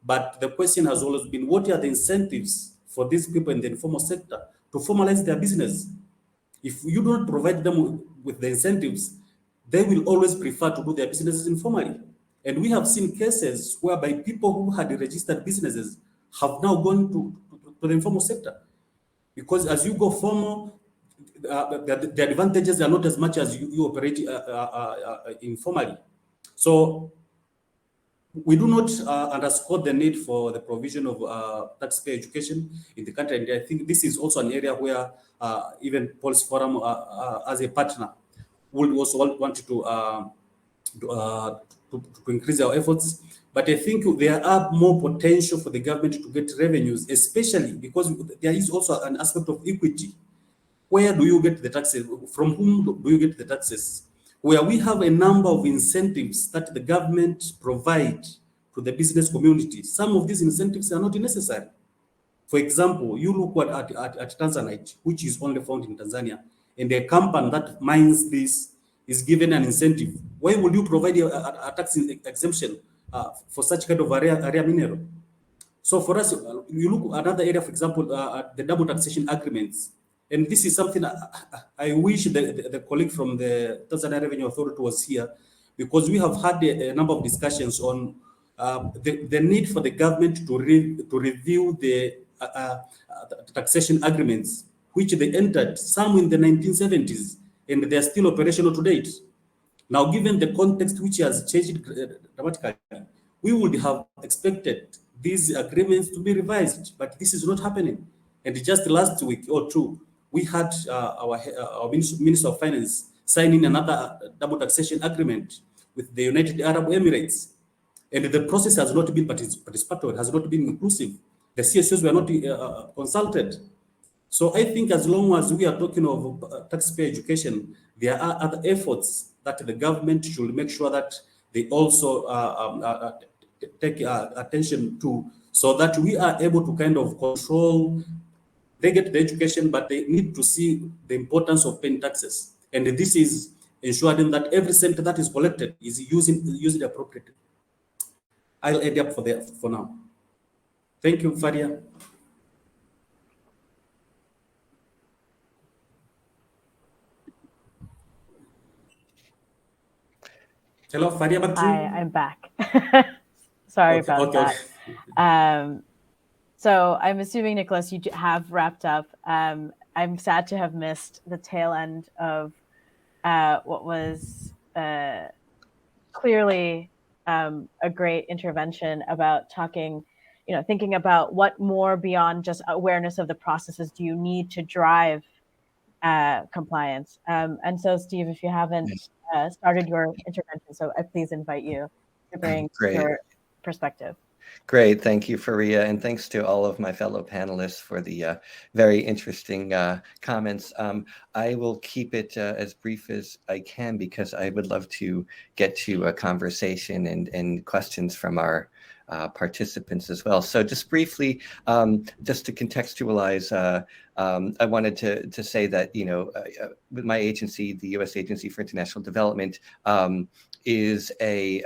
But the question has always been, what are the incentives for these people in the informal sector to formalize their business? If you don't provide them with the incentives, they will always prefer to do their businesses informally. And we have seen cases whereby people who had registered businesses have now gone to the informal sector. Because as you go formal, the advantages are not as much as you operate informally. So we do not underscore the need for the provision of taxpayer education in the country. And I think this is also an area where even Policy Forum as a partner would also want to increase our efforts. But I think there are more potential for the government to get revenues, especially because there is also an aspect of equity. Where do you get the taxes? From whom do you get the taxes? Where we have a number of incentives that the government provide to the business community. Some of these incentives are not necessary. For example, you look at Tanzanite, which is only found in Tanzania, and a company that mines this is given an incentive. Why would you provide a tax exemption for such kind of area mineral? So for us, you look at another area, for example, the double taxation agreements. And this is something I wish the colleague from the Tanzania Revenue Authority was here, because we have had a number of discussions on the need for the government to review the taxation agreements, which they entered, some in the 1970s, and they are still operational to date. Now, given the context which has changed dramatically, we would have expected these agreements to be revised, but this is not happening. And just last week or two, we had our Minister of Finance signing another double taxation agreement with the United Arab Emirates. And the process has not been participatory, has not been inclusive. The CSOs were not consulted. So I think as long as we are talking of taxpayer education, there are other efforts that the government should make sure that they also take attention to, so that we are able to kind of control. They get the education, but they need to see the importance of paying taxes. And this is ensuring that every cent that is collected is used appropriately. I'll end up for now. Thank you, Faria. Hello, Faria. Hi, I'm back. Sorry about that. Okay. So I'm assuming, Nicholas, you have wrapped up. I'm sad to have missed the tail end of what was clearly a great intervention about talking, thinking about what more beyond just awareness of the processes do you need to drive compliance. And so, Steve, if you haven't started your intervention, so I please invite you to bring your perspective. Great. Thank you, Faria. And thanks to all of my fellow panelists for the very interesting comments. I will keep it as brief as I can, because I would love to get to a conversation and questions from our participants as well. So just briefly, just to contextualize, I wanted to say that, with my agency, the U.S. Agency for International Development, is a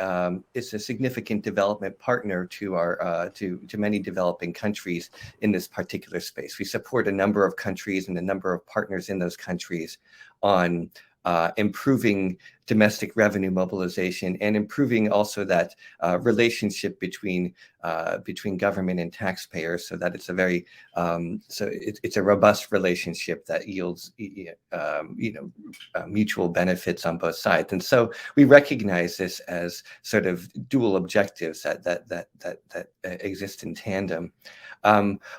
significant development partner to our to many developing countries in this particular space. We support a number of countries and a number of partners in those countries on improving domestic revenue mobilization and improving also that relationship between government and taxpayers, so that it's a very it's a robust relationship that yields mutual benefits on both sides. And so we recognize this as sort of dual objectives that exist in tandem.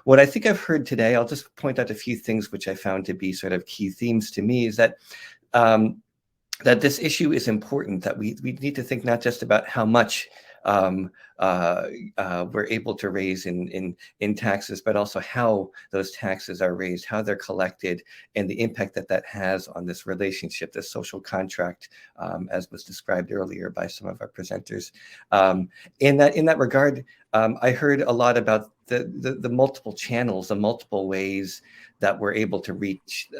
What I think I've heard today, I'll just point out a few things which I found to be sort of key themes to me, is that that this issue is important, that we need to think not just about how much we're able to raise in taxes, but also how those taxes are raised, how they're collected, and the impact that that has on this relationship, this social contract, as was described earlier by some of our presenters. In that regard, I heard a lot about the multiple channels, the multiple ways that we're able to reach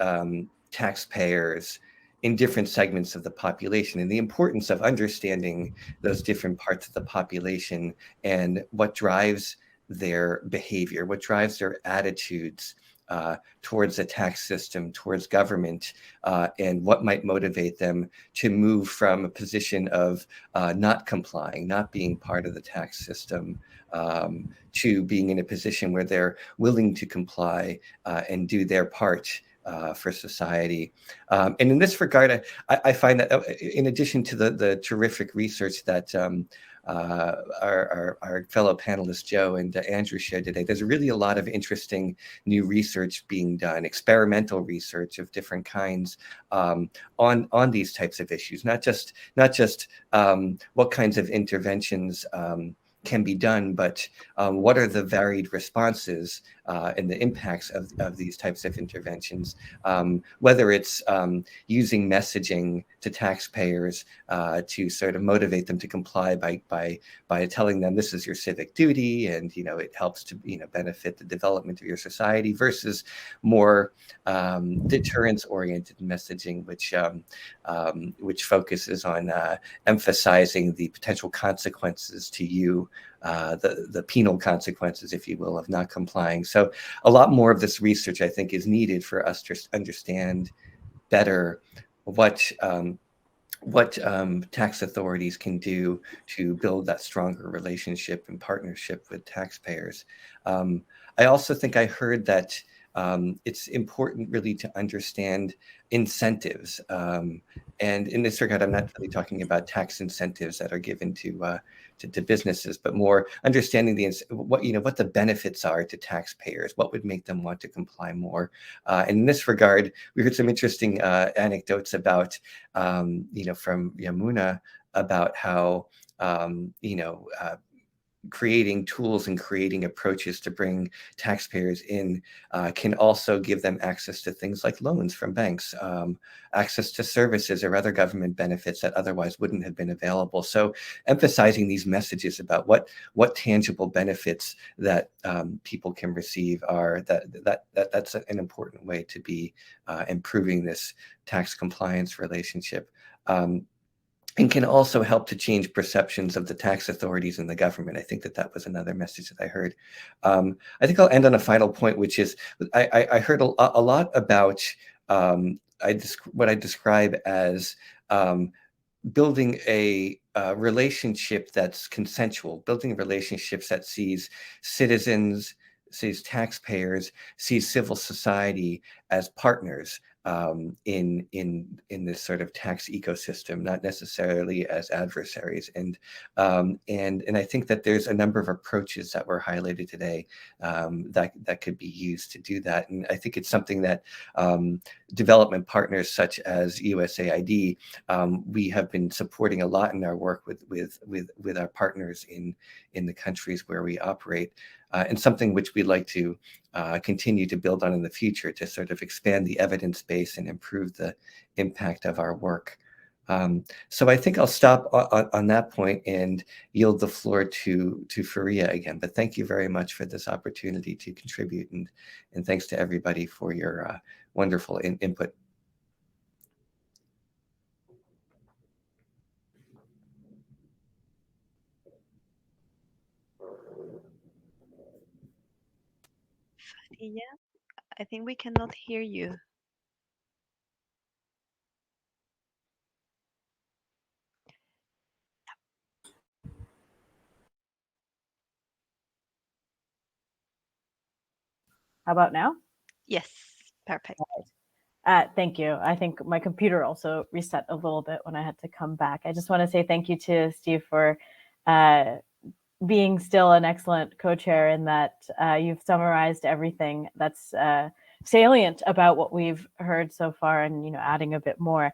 taxpayers in different segments of the population, and the importance of understanding those different parts of the population and what drives their behavior, what drives their attitudes towards the tax system, towards government, and what might motivate them to move from a position of not complying, not being part of the tax system, to being in a position where they're willing to comply and do their part for society. And in this regard, I find that in addition to the terrific research that our fellow panelists, Joe and Andrew, shared today, there's really a lot of interesting new research being done, experimental research of different kinds on these types of issues, not just what kinds of interventions can be done, but what are the varied responses and the impacts of these types of interventions, whether it's using messaging to taxpayers to sort of motivate them to comply by telling them this is your civic duty, and it helps to benefit the development of your society, versus more deterrence-oriented messaging, which focuses on emphasizing the potential consequences to you, the penal consequences, if you will, of not complying. So a lot more of this research, I think, is needed for us to understand better what tax authorities can do to build that stronger relationship and partnership with taxpayers. I also think I heard that it's important really to understand incentives. And in this regard, I'm not really talking about tax incentives that are given to businesses, but more understanding what the benefits are to taxpayers, what would make them want to comply more. And in this regard, we heard some interesting anecdotes about, from Yamuna, about how creating tools and creating approaches to bring taxpayers in can also give them access to things like loans from banks, access to services or other government benefits that otherwise wouldn't have been available. So emphasizing these messages about what tangible benefits that people can receive are, that's an important way to be improving this tax compliance relationship. And can also help to change perceptions of the tax authorities and the government. I think that was another message that I heard. I think I'll end on a final point, which is I heard a lot about what I describe as building a relationship that's consensual, building relationships that sees citizens, sees taxpayers, sees civil society as partners in this sort of tax ecosystem, not necessarily as adversaries. And I think that there's a number of approaches that were highlighted today that could be used to do that. And I think it's something that development partners such as USAID, we have been supporting a lot in our work with our partners in the countries where we operate. And something which we'd like to continue to build on in the future to sort of expand the evidence base and improve the impact of our work. So I think I'll stop on that point and yield the floor to Faria again. But thank you very much for this opportunity to contribute, and thanks to everybody for your wonderful input. Yeah, I think we cannot hear you. How about now? Yes, perfect. Thank you. I think my computer also reset a little bit when I had to come back. I just want to say thank you to Steve for being still an excellent co-chair, in that you've summarized everything that's salient about what we've heard so far, and adding a bit more.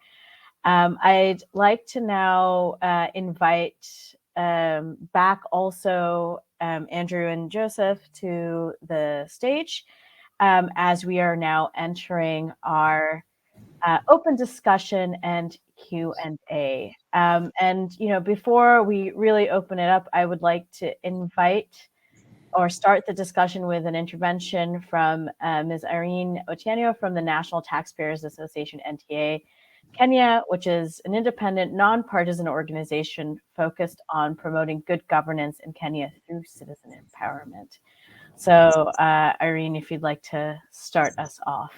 I'd like to now invite back also Andrew and Joseph to the stage as we are now entering our open discussion and Q&A. And, you know, before we really open it up, I would like to invite or start the discussion with an intervention from Ms. Irene Otieno from the National Taxpayers Association, NTA, Kenya, which is an independent, nonpartisan organization focused on promoting good governance in Kenya through citizen empowerment. So, Irene, if you'd like to start us off.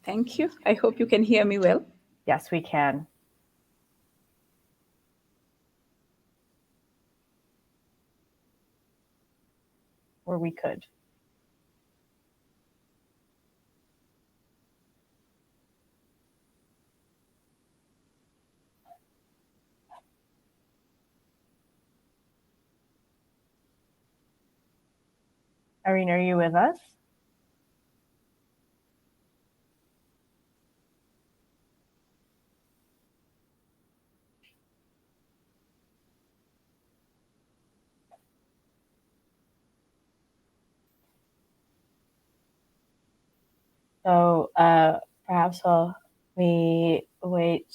Thank you. I hope you can hear me well. Yes, we can. Or we could. Irene, are you with us? So perhaps while we wait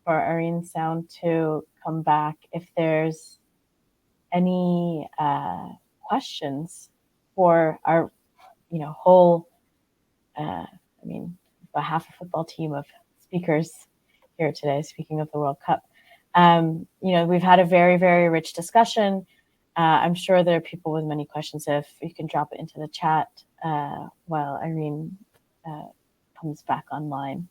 for Irene's sound to come back, if there's any questions for our, you know, whole, I mean, about half a football team of speakers here today, speaking of the World Cup. You know, we've had a very, very rich discussion. I'm sure there are people with many questions. If you can drop it into the chat while Irene comes back online.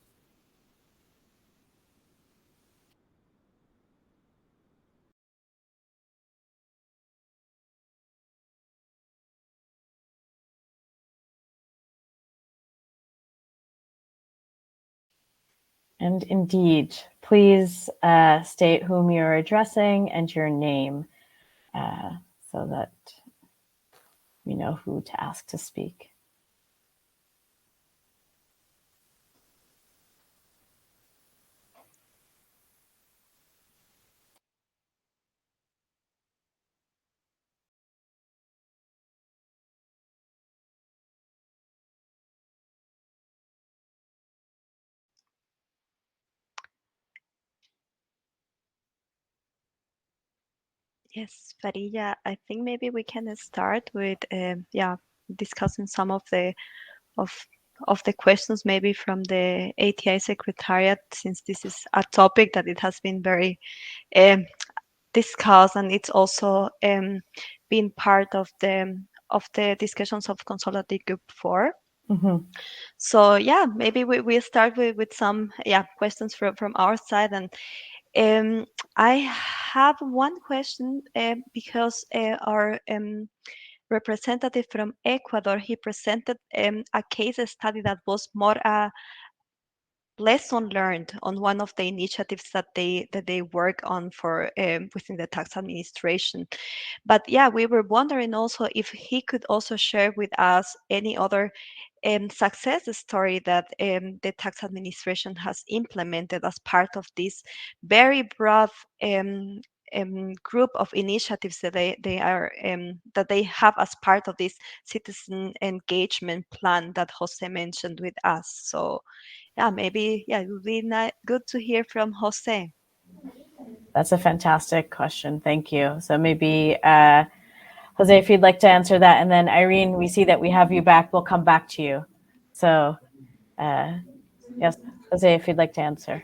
And indeed, please state whom you're addressing and your name so that we know who to ask to speak. Yes, Farilla, I think maybe we can start with discussing some of the questions maybe from the ATI Secretariat, since this is a topic that it has been very discussed, and it's also been part of the discussions of Consultative Group 4. Mm-hmm. So yeah, maybe we start with some questions from our side. And I have one question because our representative from Ecuador, he presented a case study that was more a lesson learned on one of the initiatives that they work on for within the tax administration. But yeah, we were wondering also if he could also share with us any other success story that the tax administration has implemented as part of this very broad group of initiatives that they have as part of this citizen engagement plan that Jose mentioned with us. So yeah, maybe it would be good to hear from Jose. That's a fantastic question. Thank you. So maybe Jose, if you'd like to answer that, and then Irene, we see that we have you back. We'll come back to you. So yes, Jose, if you'd like to answer.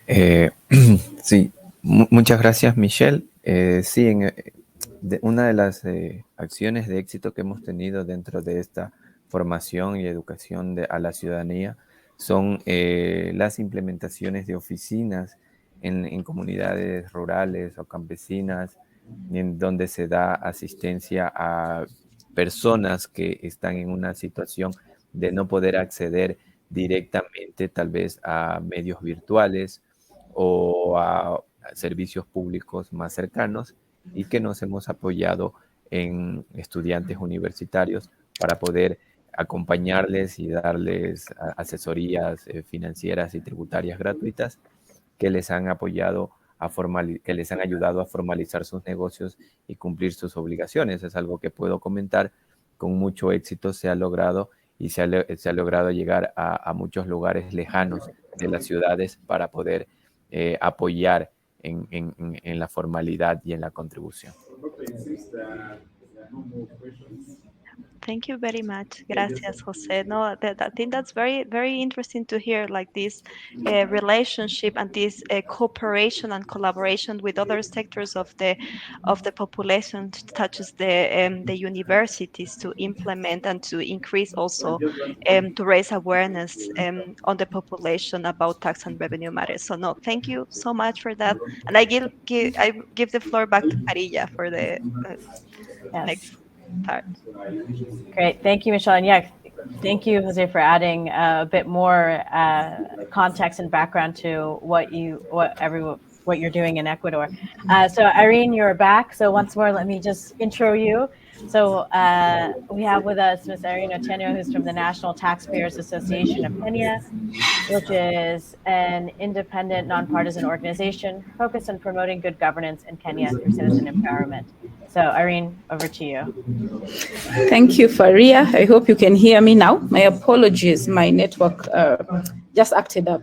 Sí, muchas gracias, Michelle. Sí, una de las acciones de éxito que hemos tenido dentro de esta formación y educación a la ciudadanía son las implementaciones de oficinas en comunidades rurales o campesinas, en donde se da asistencia a personas que están en una situación de no poder acceder directamente tal vez a medios virtuales o a servicios públicos más cercanos, y que nos hemos apoyado en estudiantes universitarios para poder acompañarles y darles asesorías financieras y tributarias gratuitas que les han apoyado que les han ayudado a formalizar sus negocios y cumplir sus obligaciones. Es algo que puedo comentar con mucho éxito, se ha logrado y se ha logrado llegar a muchos lugares lejanos de las ciudades para poder apoyar en la formalidad y en la contribución. Thank you very much. Gracias, Jose. No, I think that's very, very interesting to hear, like this relationship and this cooperation and collaboration with other sectors of the population, such as the universities, to implement and to increase also to raise awareness on the population about tax and revenue matters. So no, thank you so much for that. And I give the floor back to Parilla for the next part. Great, thank you, Michelle. And yeah, thank you, Jose, for adding a bit more context and background to what you're doing in Ecuador. So Irene, you're back. So once more, let me just intro you. So we have with us Ms. Irene Otenyo, who's from the National Taxpayers Association of Kenya, which is an independent, nonpartisan organization focused on promoting good governance in Kenya through citizen empowerment. So Irene, over to you. Thank you, Faria. I hope you can hear me now. My apologies, my network just acted up.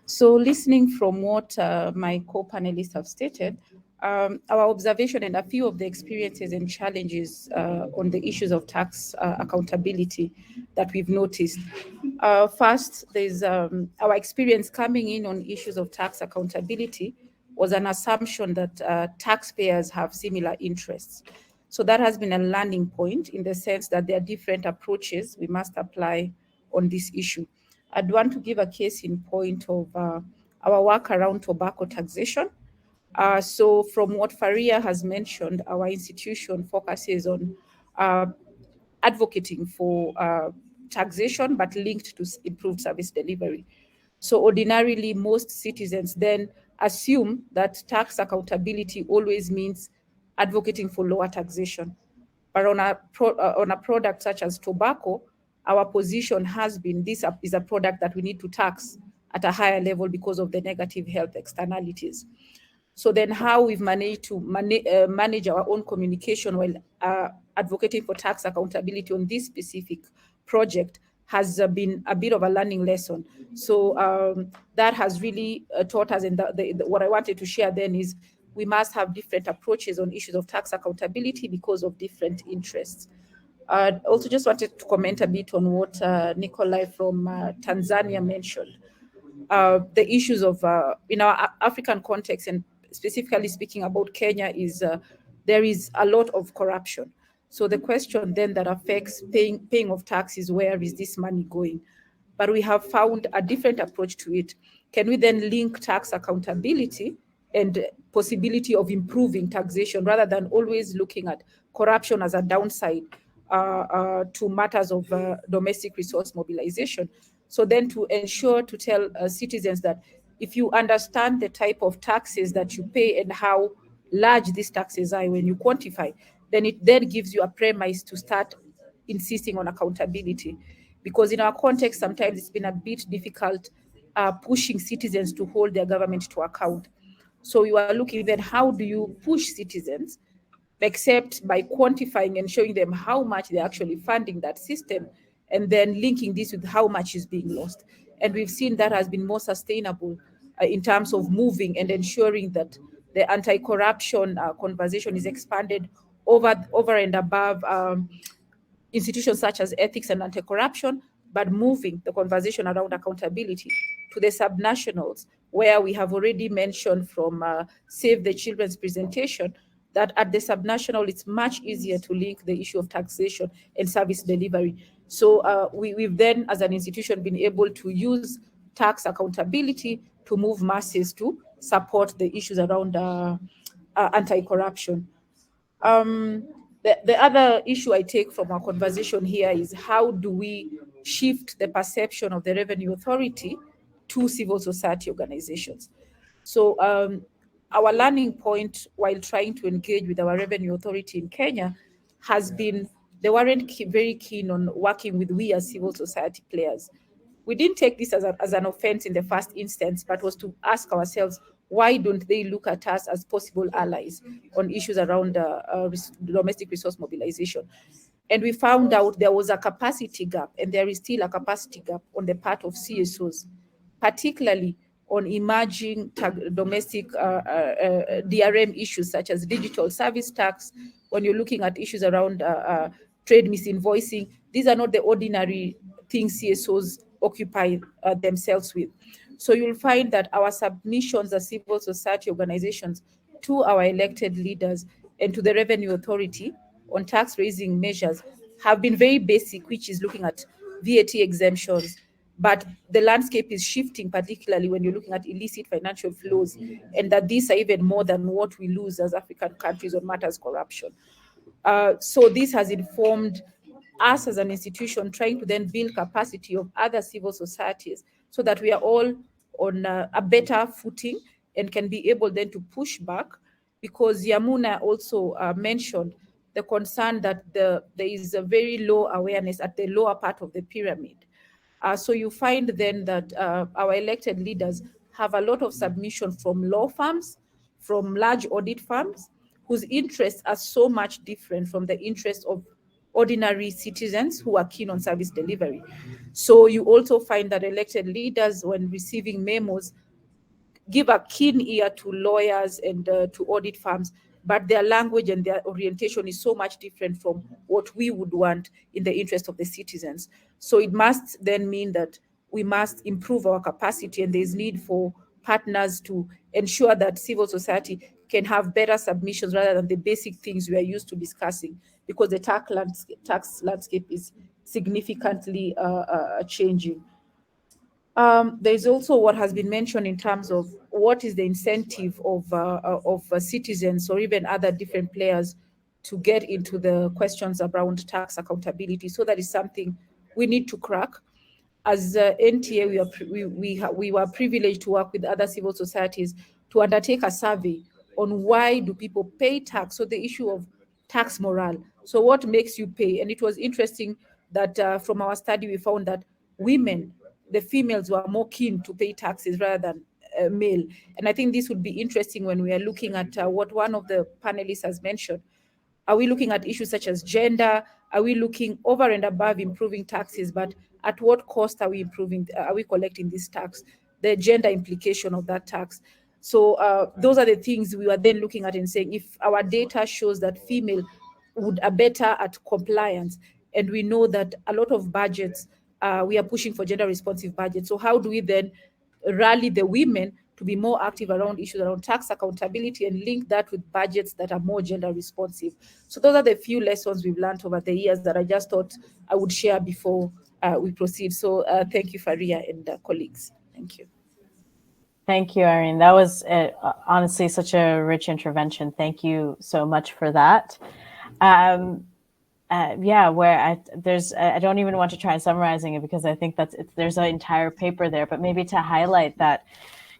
So listening from what my co-panelists have stated, our observation and a few of the experiences and challenges on the issues of tax accountability that we've noticed. First, there's our experience coming in on issues of tax accountability was an assumption that taxpayers have similar interests. So that has been a learning point in the sense that there are different approaches we must apply on this issue. I'd want to give a case in point of our work around tobacco taxation. So from what Faria has mentioned, our institution focuses on advocating for taxation, but linked to improved service delivery. So ordinarily, most citizens then assume that tax accountability always means advocating for lower taxation. But on a product such as tobacco, our position has been this is a product that we need to tax at a higher level because of the negative health externalities. So then how we've managed to manage our own communication while advocating for tax accountability on this specific project has been a bit of a learning lesson. So that has really taught us, and what I wanted to share then is we must have different approaches on issues of tax accountability because of different interests. I also just wanted to comment a bit on what Nikolai from Tanzania mentioned. The issues of, in our African context, and specifically speaking about Kenya, is there is a lot of corruption. So the question then that affects paying of taxes, where is this money going? But we have found a different approach to it. Can we then link tax accountability and possibility of improving taxation rather than always looking at corruption as a downside to matters of domestic resource mobilization? So then to ensure to tell citizens that if you understand the type of taxes that you pay and how large these taxes are when you quantify, then it then gives you a premise to start insisting on accountability. Because in our context, sometimes it's been a bit difficult pushing citizens to hold their government to account. So you are looking then, how do you push citizens, except by quantifying and showing them how much they're actually funding that system, and then linking this with how much is being lost. And we've seen that has been more sustainable in terms of moving and ensuring that the anti-corruption conversation is expanded over and above institutions such as ethics and anti-corruption, but moving the conversation around accountability to the subnationals, where we have already mentioned from Save the Children's presentation that at the subnational, it's much easier to link the issue of taxation and service delivery. So we've then, as an institution, been able to use tax accountability to move masses to support the issues around anti-corruption. The other issue I take from our conversation here is how do we shift the perception of the Revenue Authority to civil society organizations? So our learning point while trying to engage with our Revenue Authority in Kenya has been they weren't very keen on working with we as civil society players. We didn't take this as an offense in the first instance, but was to ask ourselves, why don't they look at us as possible allies on issues around domestic resource mobilization? And we found out there was a capacity gap, and there is still a capacity gap on the part of CSOs, particularly on emerging domestic DRM issues such as digital service tax. When you're looking at issues around trade misinvoicing, these are not the ordinary things CSOs occupy themselves with. So you'll find that our submissions as civil society organizations to our elected leaders and to the Revenue Authority on tax raising measures have been very basic, which is looking at VAT exemptions. But the landscape is shifting, particularly when you're looking at illicit financial flows, and that these are even more than what we lose as African countries on matters corruption. So this has informed us as an institution trying to then build capacity of other civil societies so that we are all on a better footing and can be able then to push back, because Yamuna also mentioned the concern that there is a very low awareness at the lower part of the pyramid. So you find then that our elected leaders have a lot of submission from law firms, from large audit firms, whose interests are so much different from the interests of ordinary citizens who are keen on service delivery. So you also find that elected leaders, when receiving memos, give a keen ear to lawyers and to audit firms, but their language and their orientation is so much different from what we would want in the interest of the citizens. So it must then mean that we must improve our capacity, and there's need for partners to ensure that civil society can have better submissions rather than the basic things we are used to discussing, because the tax landscape is significantly changing. There's also what has been mentioned in terms of what is the incentive of citizens or even other different players to get into the questions around tax accountability. So that is something we need to crack. As NTA, we were privileged to work with other civil societies to undertake a survey on why do people pay tax. So the issue of tax morale. So what makes you pay? And it was interesting that from our study, we found that women, the females, were more keen to pay taxes rather than male. And I think this would be interesting when we are looking at what one of the panelists has mentioned. Are we looking at issues such as gender? Are we looking over and above improving taxes, but at what cost are we collecting this tax? The gender implication of that tax. So those are the things we were then looking at and saying, if our data shows that female are better at compliance, and we know that a lot of budgets, we are pushing for gender responsive budgets. So how do we then rally the women to be more active around issues around tax accountability and link that with budgets that are more gender responsive? So those are the few lessons we've learned over the years that I just thought I would share before we proceed. So thank you, Faria and colleagues. Thank you. Thank you, Irene. That was honestly such a rich intervention. Thank you so much for that. Yeah, where I don't even want to try summarizing it, because I think there's an entire paper there, but maybe to highlight that,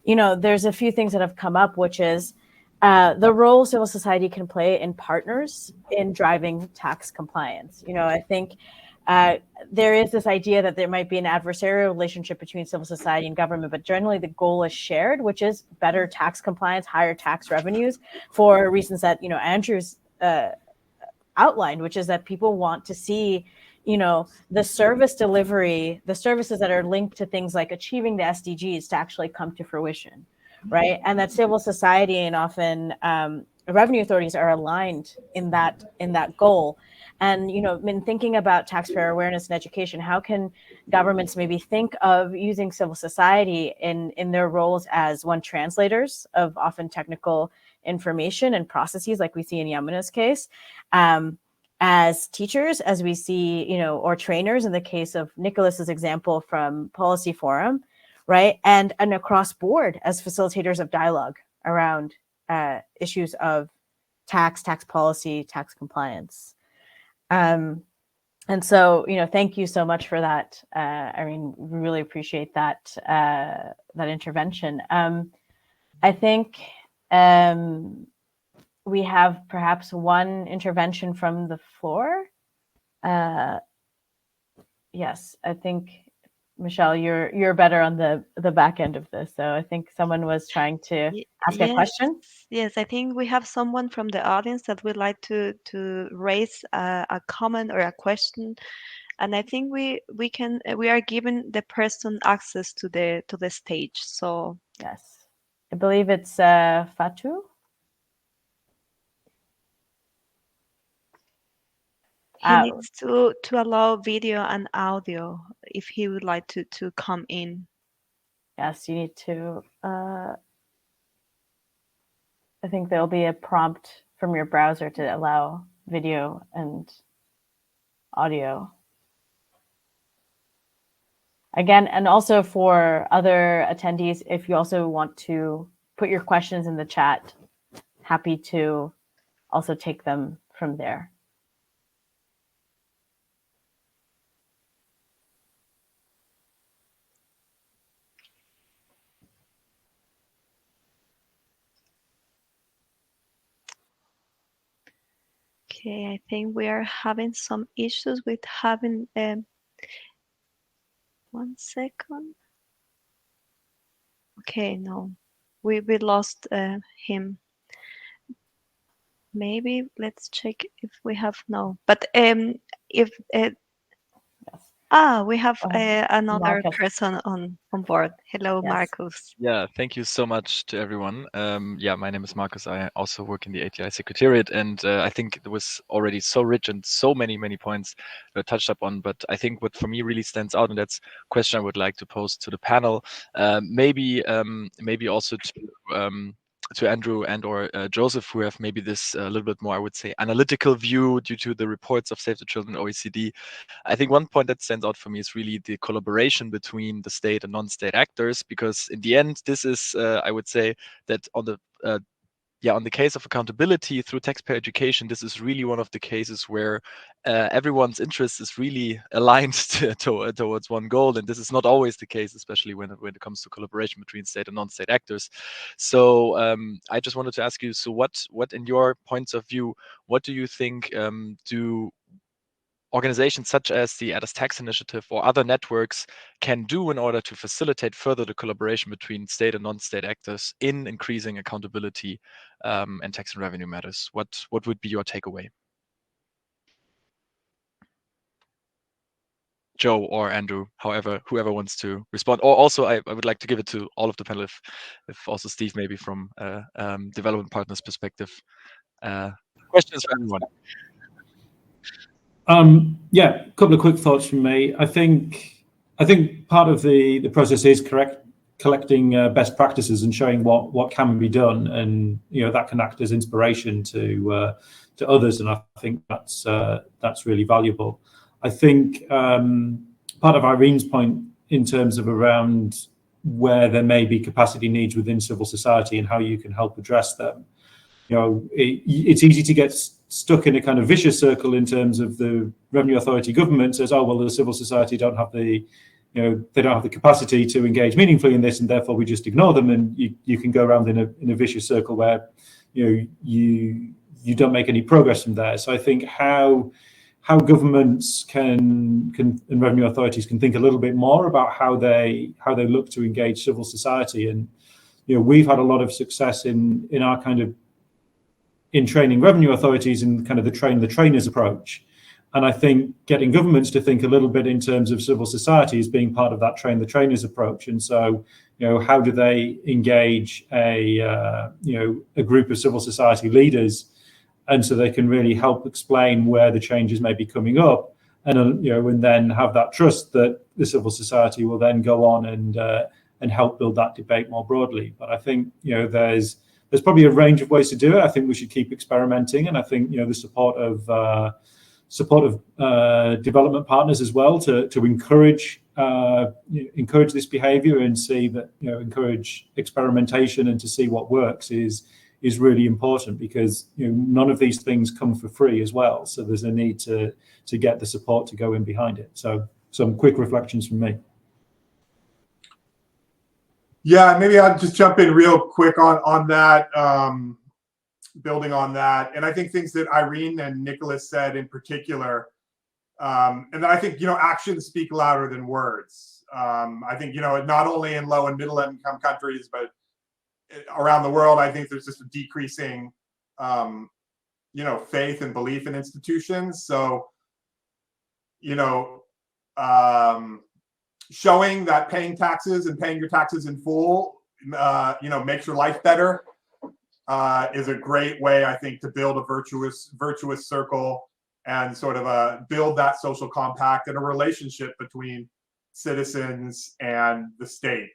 there's a few things that have come up, which is the role civil society can play in partners in driving tax compliance. I think there is this idea that there might be an adversarial relationship between civil society and government, but generally the goal is shared, which is better tax compliance, higher tax revenues, for reasons that, Andrew's outlined, which is that people want to see, the service delivery, the services that are linked to things like achieving the SDGs to actually come to fruition, right? And that civil society and often revenue authorities are aligned in that goal. And, in thinking about taxpayer awareness and education, how can governments maybe think of using civil society in their roles as translators of often technical information and processes, like we see in Yamuna's case, as teachers, as we see, or trainers in the case of Nicholas's example from Policy Forum, right? And across board as facilitators of dialogue around issues of tax policy, tax compliance. And so, thank you so much for that, Irene. We really appreciate that intervention. I think we have perhaps one intervention from the floor. Yes, I think, Michelle, you're better on the back end of this. So I think someone was trying to ask a question. Yes, I think we have someone from the audience that would like to raise a comment or a question, and I think we are giving the person access to the stage. So yes, I believe it's Fatou. he needs to allow video and audio if he would like to come in. Yes, you need to. I think there'll be a prompt from your browser to allow video and audio. Again, and also for other attendees, if you also want to put your questions in the chat, happy to also take them from there. Okay, I think we are having some issues with having 1 second. Okay, no, we lost him. Maybe let's check if we have but if we have another Marcus. person on board. Hello, Yes. Marcus. Yeah, thank you so much to everyone. Yeah, my name is Marcus. I also work in the ATI Secretariat, and I think it was already so rich and so many points touched upon. But I think what for me really stands out, and that's a question I would like to pose to the panel, maybe also to Andrew and or Joseph, who have maybe this a little bit more, I would say, analytical view due to the reports of Save the Children OECD. I think one point that stands out for me is really the collaboration between the state and non-state actors, because in the end, this is, I would say, that on the case of accountability through taxpayer education, this is really one of the cases where everyone's interest is really aligned towards one goal, and this is not always the case, especially when it comes to collaboration between state and non-state actors. So I just wanted to ask you, so what in your points of view, what do you think do organizations such as the ATIS Tax Initiative or other networks can do in order to facilitate further the collaboration between state and non-state actors in increasing accountability and tax and revenue matters? What would be your takeaway? Joe or Andrew, whoever wants to respond. Or also, I would like to give it to all of the panel, if also Steve, maybe from development partners' perspective. Questions for everyone. Yeah, a couple of quick thoughts from me. I think part of the process is collecting best practices and showing what can be done, and that can act as inspiration to others, and I think that's really valuable. I think part of Irene's point in terms of around where there may be capacity needs within civil society and how you can help address them. It's easy to get stuck in a kind of vicious circle in terms of the revenue authority government says, oh, well, the civil society don't have the capacity to engage meaningfully in this, and therefore we just ignore them, and you can go around in a vicious circle where you don't make any progress from there. So I think how governments can and revenue authorities can think a little bit more about how they look to engage civil society. And we've had a lot of success in our kind of in training revenue authorities in kind of the train the trainers approach. And I think getting governments to think a little bit in terms of civil society as being part of that train the trainers approach. And so, how do they engage a group of civil society leaders, and so they can really help explain where the changes may be coming up, and then have that trust that the civil society will then go on and help build that debate more broadly. But I think there's probably a range of ways to do it. I think we should keep experimenting, and I think the support of development partners as well to encourage this behavior and see that encourage experimentation and to see what works is really important, because none of these things come for free as well. So there's a need to get the support to go in behind it. So some quick reflections from me. Yeah, maybe I'll just jump in real quick on that. building on that. And I think things that Irene and Nicholas said in particular, and then I think, actions speak louder than words. I think, not only in low and middle income countries, but around the world, I think there's just a decreasing, faith and belief in institutions. So, showing that paying taxes and paying your taxes in full, makes your life better, is a great way, I think, to build a virtuous circle and sort of build that social compact and a relationship between citizens and the state,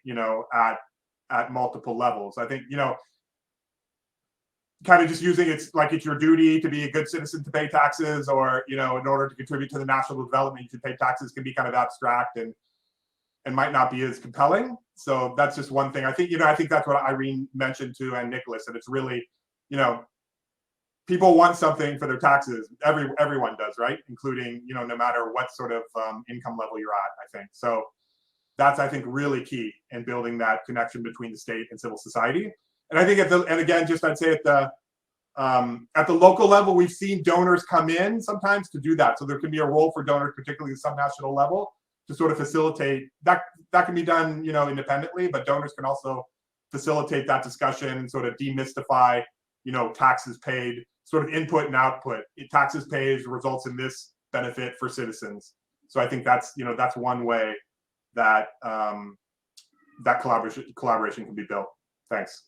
at multiple levels. I think, kind of just using it's your duty to be a good citizen to pay taxes, or, in order to contribute to the national development, you should pay taxes, can be kind of abstract and might not be as compelling. So that's just one thing. I think, I think that's what Irene mentioned too, and Nicholas, and it's really, people want something for their taxes. Everyone does, right? Including, no matter what sort of income level you're at, I think. So that's, I think, really key in building that connection between the state and civil society. And I think and again, just I'd say at the local level, we've seen donors come in sometimes to do that. So there can be a role for donors, particularly at some national level, to sort of facilitate that. That can be done, independently, but donors can also facilitate that discussion and sort of demystify, taxes paid, sort of input and output. Taxes paid results in this benefit for citizens. So I think that's, that's one way that that collaboration can be built. Thanks.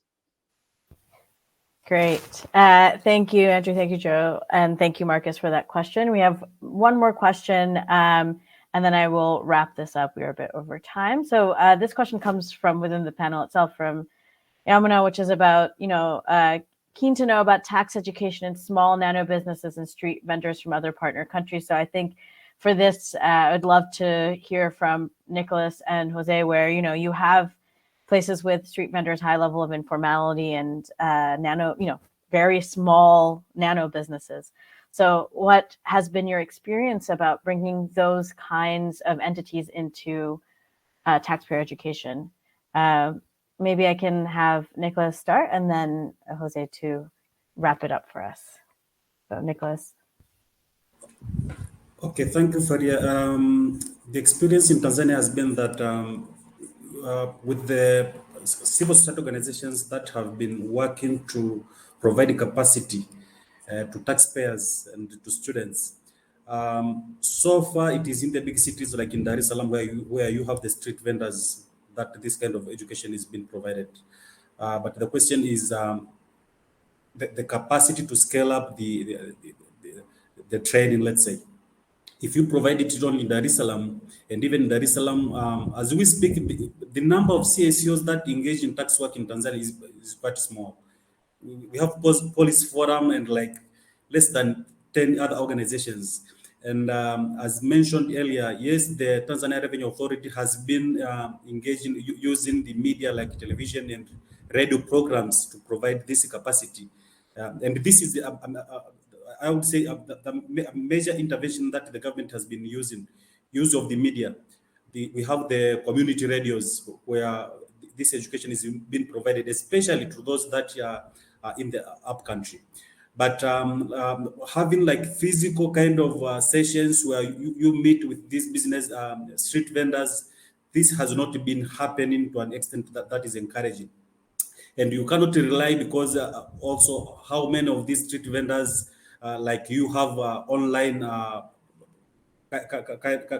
Great. Thank you, Andrew. Thank you, Joe. And thank you, Marcus, for that question. We have one more question, and then I will wrap this up. We are a bit over time. So this question comes from within the panel itself, from Yamuna, which is about, keen to know about tax education in small nano businesses and street vendors from other partner countries. So I think for this, I'd love to hear from Nicholas and Jose, where, you have places with street vendors, high level of informality, and nano, very small nano businesses. So what has been your experience about bringing those kinds of entities into taxpayer education? Maybe I can have Nicholas start, and then Jose to wrap it up for us. So Nicholas. Okay, thank you, Faria. The experience in Tanzania has been that with the civil society organizations that have been working to provide capacity to taxpayers and to students. So far, it is in the big cities like in Dar es Salaam where you have the street vendors that this kind of education is being provided. But the question is the capacity to scale up the training, let's say. If you provide it only in Dar es Salaam, and even in Dar es Salaam, as we speak, the number of CSOs that engage in tax work in Tanzania is quite small. We have police forum and like less than 10 other organizations. And as mentioned earlier, yes, the Tanzania Revenue Authority has been engaging using the media like television and radio programs to provide this capacity. And this is I would say the major intervention that the government has been using, use of the media. We have the community radios where this education is being provided, especially to those that are in the upcountry. But having like physical kind of sessions where you meet with these business street vendors, this has not been happening to an extent that is encouraging. And you cannot rely, because also how many of these street vendors like you have online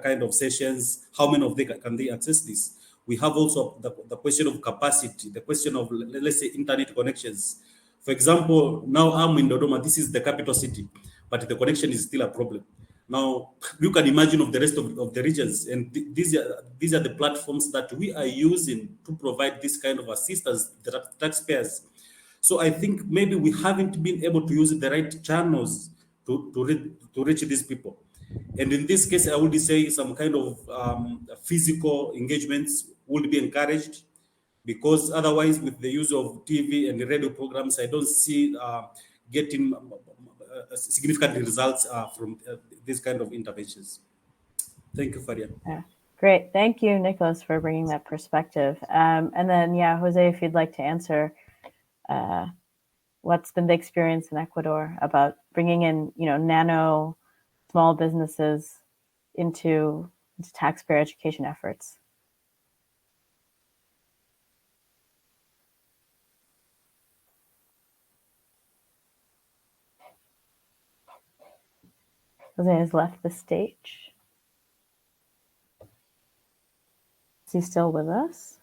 kind of sessions, how many of them can they access this? We have also the question of capacity, the question of, let's say, internet connections. For example, now I'm in Dodoma, this is the capital city, but the connection is still a problem. Now, you can imagine of the rest of the regions, and these are the platforms that we are using to provide this kind of assistance to the taxpayers. So I think maybe we haven't been able to use the right channels to reach these people. And in this case, I would say some kind of physical engagements would be encouraged, because otherwise with the use of TV and the radio programs, I don't see getting significant results from these kind of interventions. Thank you, Faria. Yeah. Great. Thank you, Nicholas, for bringing that perspective. And then, Jose, if you'd like to answer what's been the experience in Ecuador about bringing in, nano small businesses into taxpayer education efforts? Jose has left the stage. Is he still with us?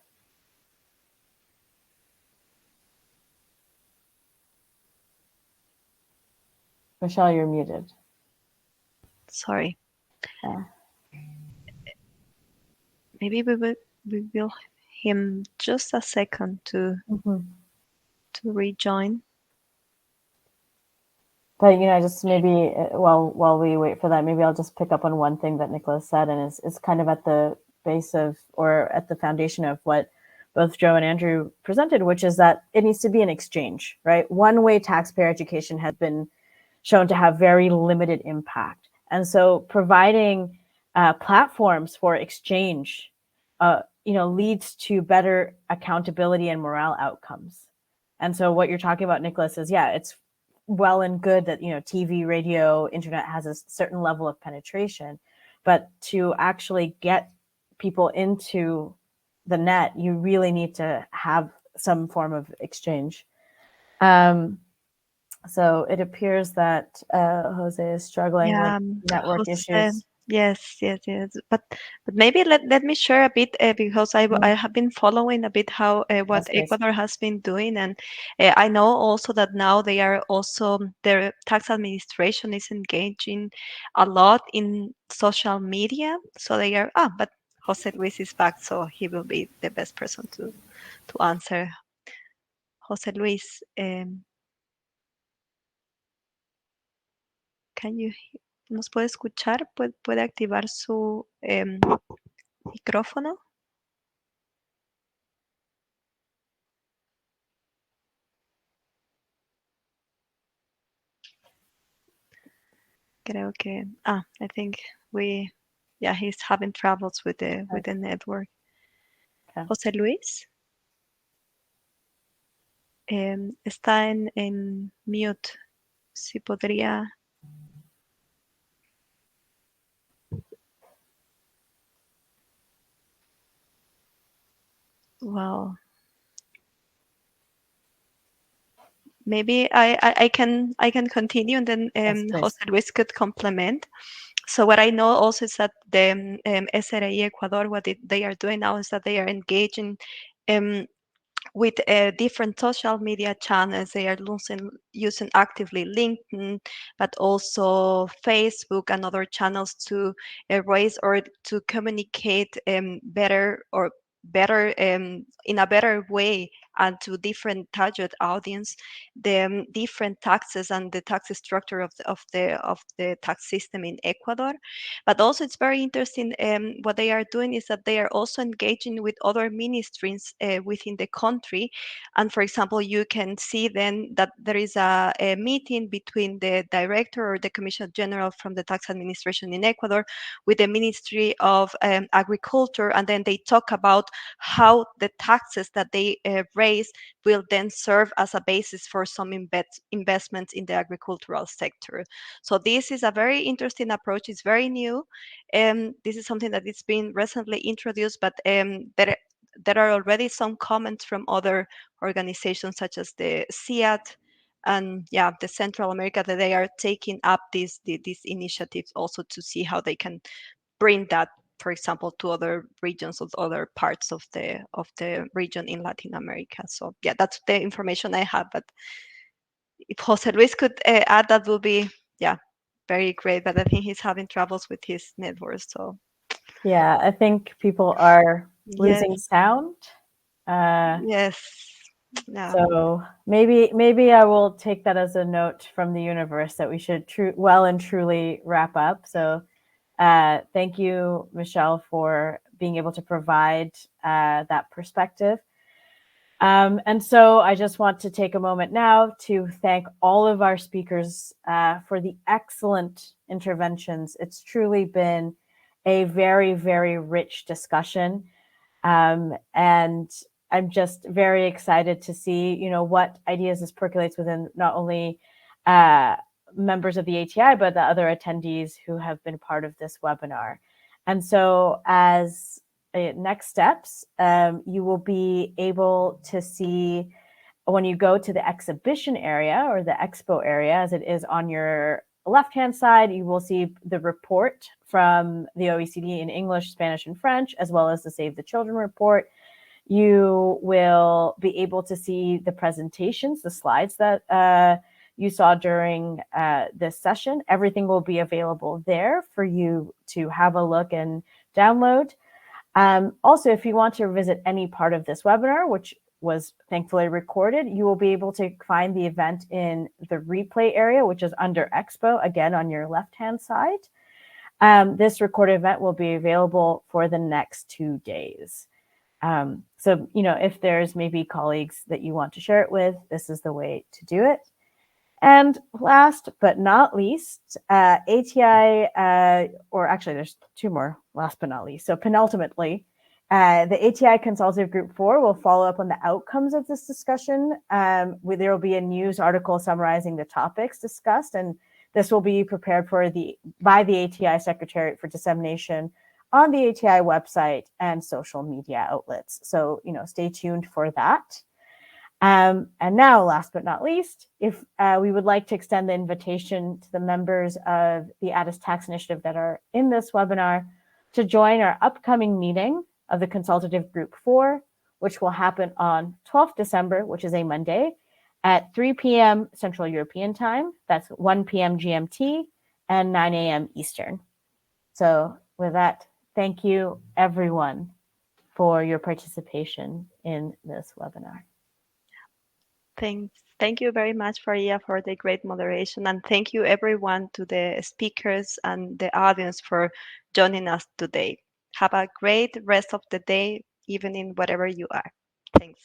Michelle, you're muted. Sorry. Yeah. Maybe we will him just a second to rejoin. But just maybe while we wait for that, maybe I'll just pick up on one thing that Nicholas said, and is kind of at the base of, or at the foundation of, what both Joe and Andrew presented, which is that it needs to be an exchange, right? One-way taxpayer education has been shown to have very limited impact, and so providing platforms for exchange, leads to better accountability and morale outcomes. And so what you're talking about, Nicholas, is it's well and good that TV, radio, internet has a certain level of penetration, but to actually get people into the net, you really need to have some form of exchange. So it appears that Jose is struggling with network issues. Yes. But maybe let me share a bit, because I have been following a bit how what Ecuador has been doing, and I know also that now they are also, their tax administration is engaging a lot in social media. So they are but Jose Luis is back, so he will be the best person to answer. Jose Luis, ¿nos puede escuchar? ¿Puede activar su micrófono? Creo que, I think he's having troubles with the network. Okay. José Luis, está en mute. Si podría. Well, maybe I can continue, and then José Luis could complement. So what I know also is that the SRI Ecuador, what they are doing now is that they are engaging with different social media channels. They are using actively LinkedIn, but also Facebook and other channels to raise or to communicate better in a better way, and to different target audience, the different taxes and the tax structure of the tax system in Ecuador. But also it's very interesting, what they are doing is that they are also engaging with other ministries within the country. And for example, you can see then that there is a meeting between the director or the Commissioner General from the tax administration in Ecuador with the Ministry of Agriculture, and then they talk about how the taxes that they raise will then serve as a basis for some investments in the agricultural sector. So this is a very interesting approach. It's very new. This is something that is being recently introduced, but there are already some comments from other organizations such as the CIAT and the Central America, that they are taking up these initiatives also to see how they can bring that, for example, to other regions of other parts of the region in Latin America. So that's the information I have. But if Jose Luis could add, that would be very great. But I think he's having troubles with his network. So I think people are losing sound. Yes. Yeah. So maybe I will take that as a note from the universe that we should well and truly wrap up. So thank you, Michelle, for being able to provide that perspective. And so I just want to take a moment now to thank all of our speakers for the excellent interventions. It's truly been a very, very rich discussion. And I'm just very excited to see, you know, what ideas this percolates within not only members of the ATI, but the other attendees who have been part of this webinar. And so as next steps, you will be able to see when you go to the exhibition area or the expo area, as it is on your left-hand side, you will see the report from the OECD in English, Spanish, and French, as well as the Save the Children report. You will be able to see the presentations, the slides that you saw during this session. Everything will be available there for you to have a look and download. Also, if you want to visit any part of this webinar, which was thankfully recorded, you will be able to find the event in the replay area, which is under Expo, again on your left-hand side. This recorded event will be available for the next 2 days. So, you know, if there's maybe colleagues that you want to share it with, this is the way to do it. And last but not least, ATI, or actually there's 2 more, last but not least. So penultimately, the ATI Consultative Group 4 will follow up on the outcomes of this discussion. There will be a news article summarizing the topics discussed, and this will be prepared by the ATI Secretariat for dissemination on the ATI website and social media outlets. So, you know, stay tuned for that. And now, last but not least, if we would like to extend the invitation to the members of the ATIS Tax Initiative that are in this webinar to join our upcoming meeting of the Consultative Group 4, which will happen on 12th December, which is a Monday, at 3 p.m. Central European Time. That's 1 p.m. GMT and 9 a.m. Eastern. So with that, thank you, everyone, for your participation in this webinar. Thanks. Thank you very much, Faria, for the great moderation. And thank you, everyone, to the speakers and the audience for joining us today. Have a great rest of the day, evening, whatever you are. Thanks.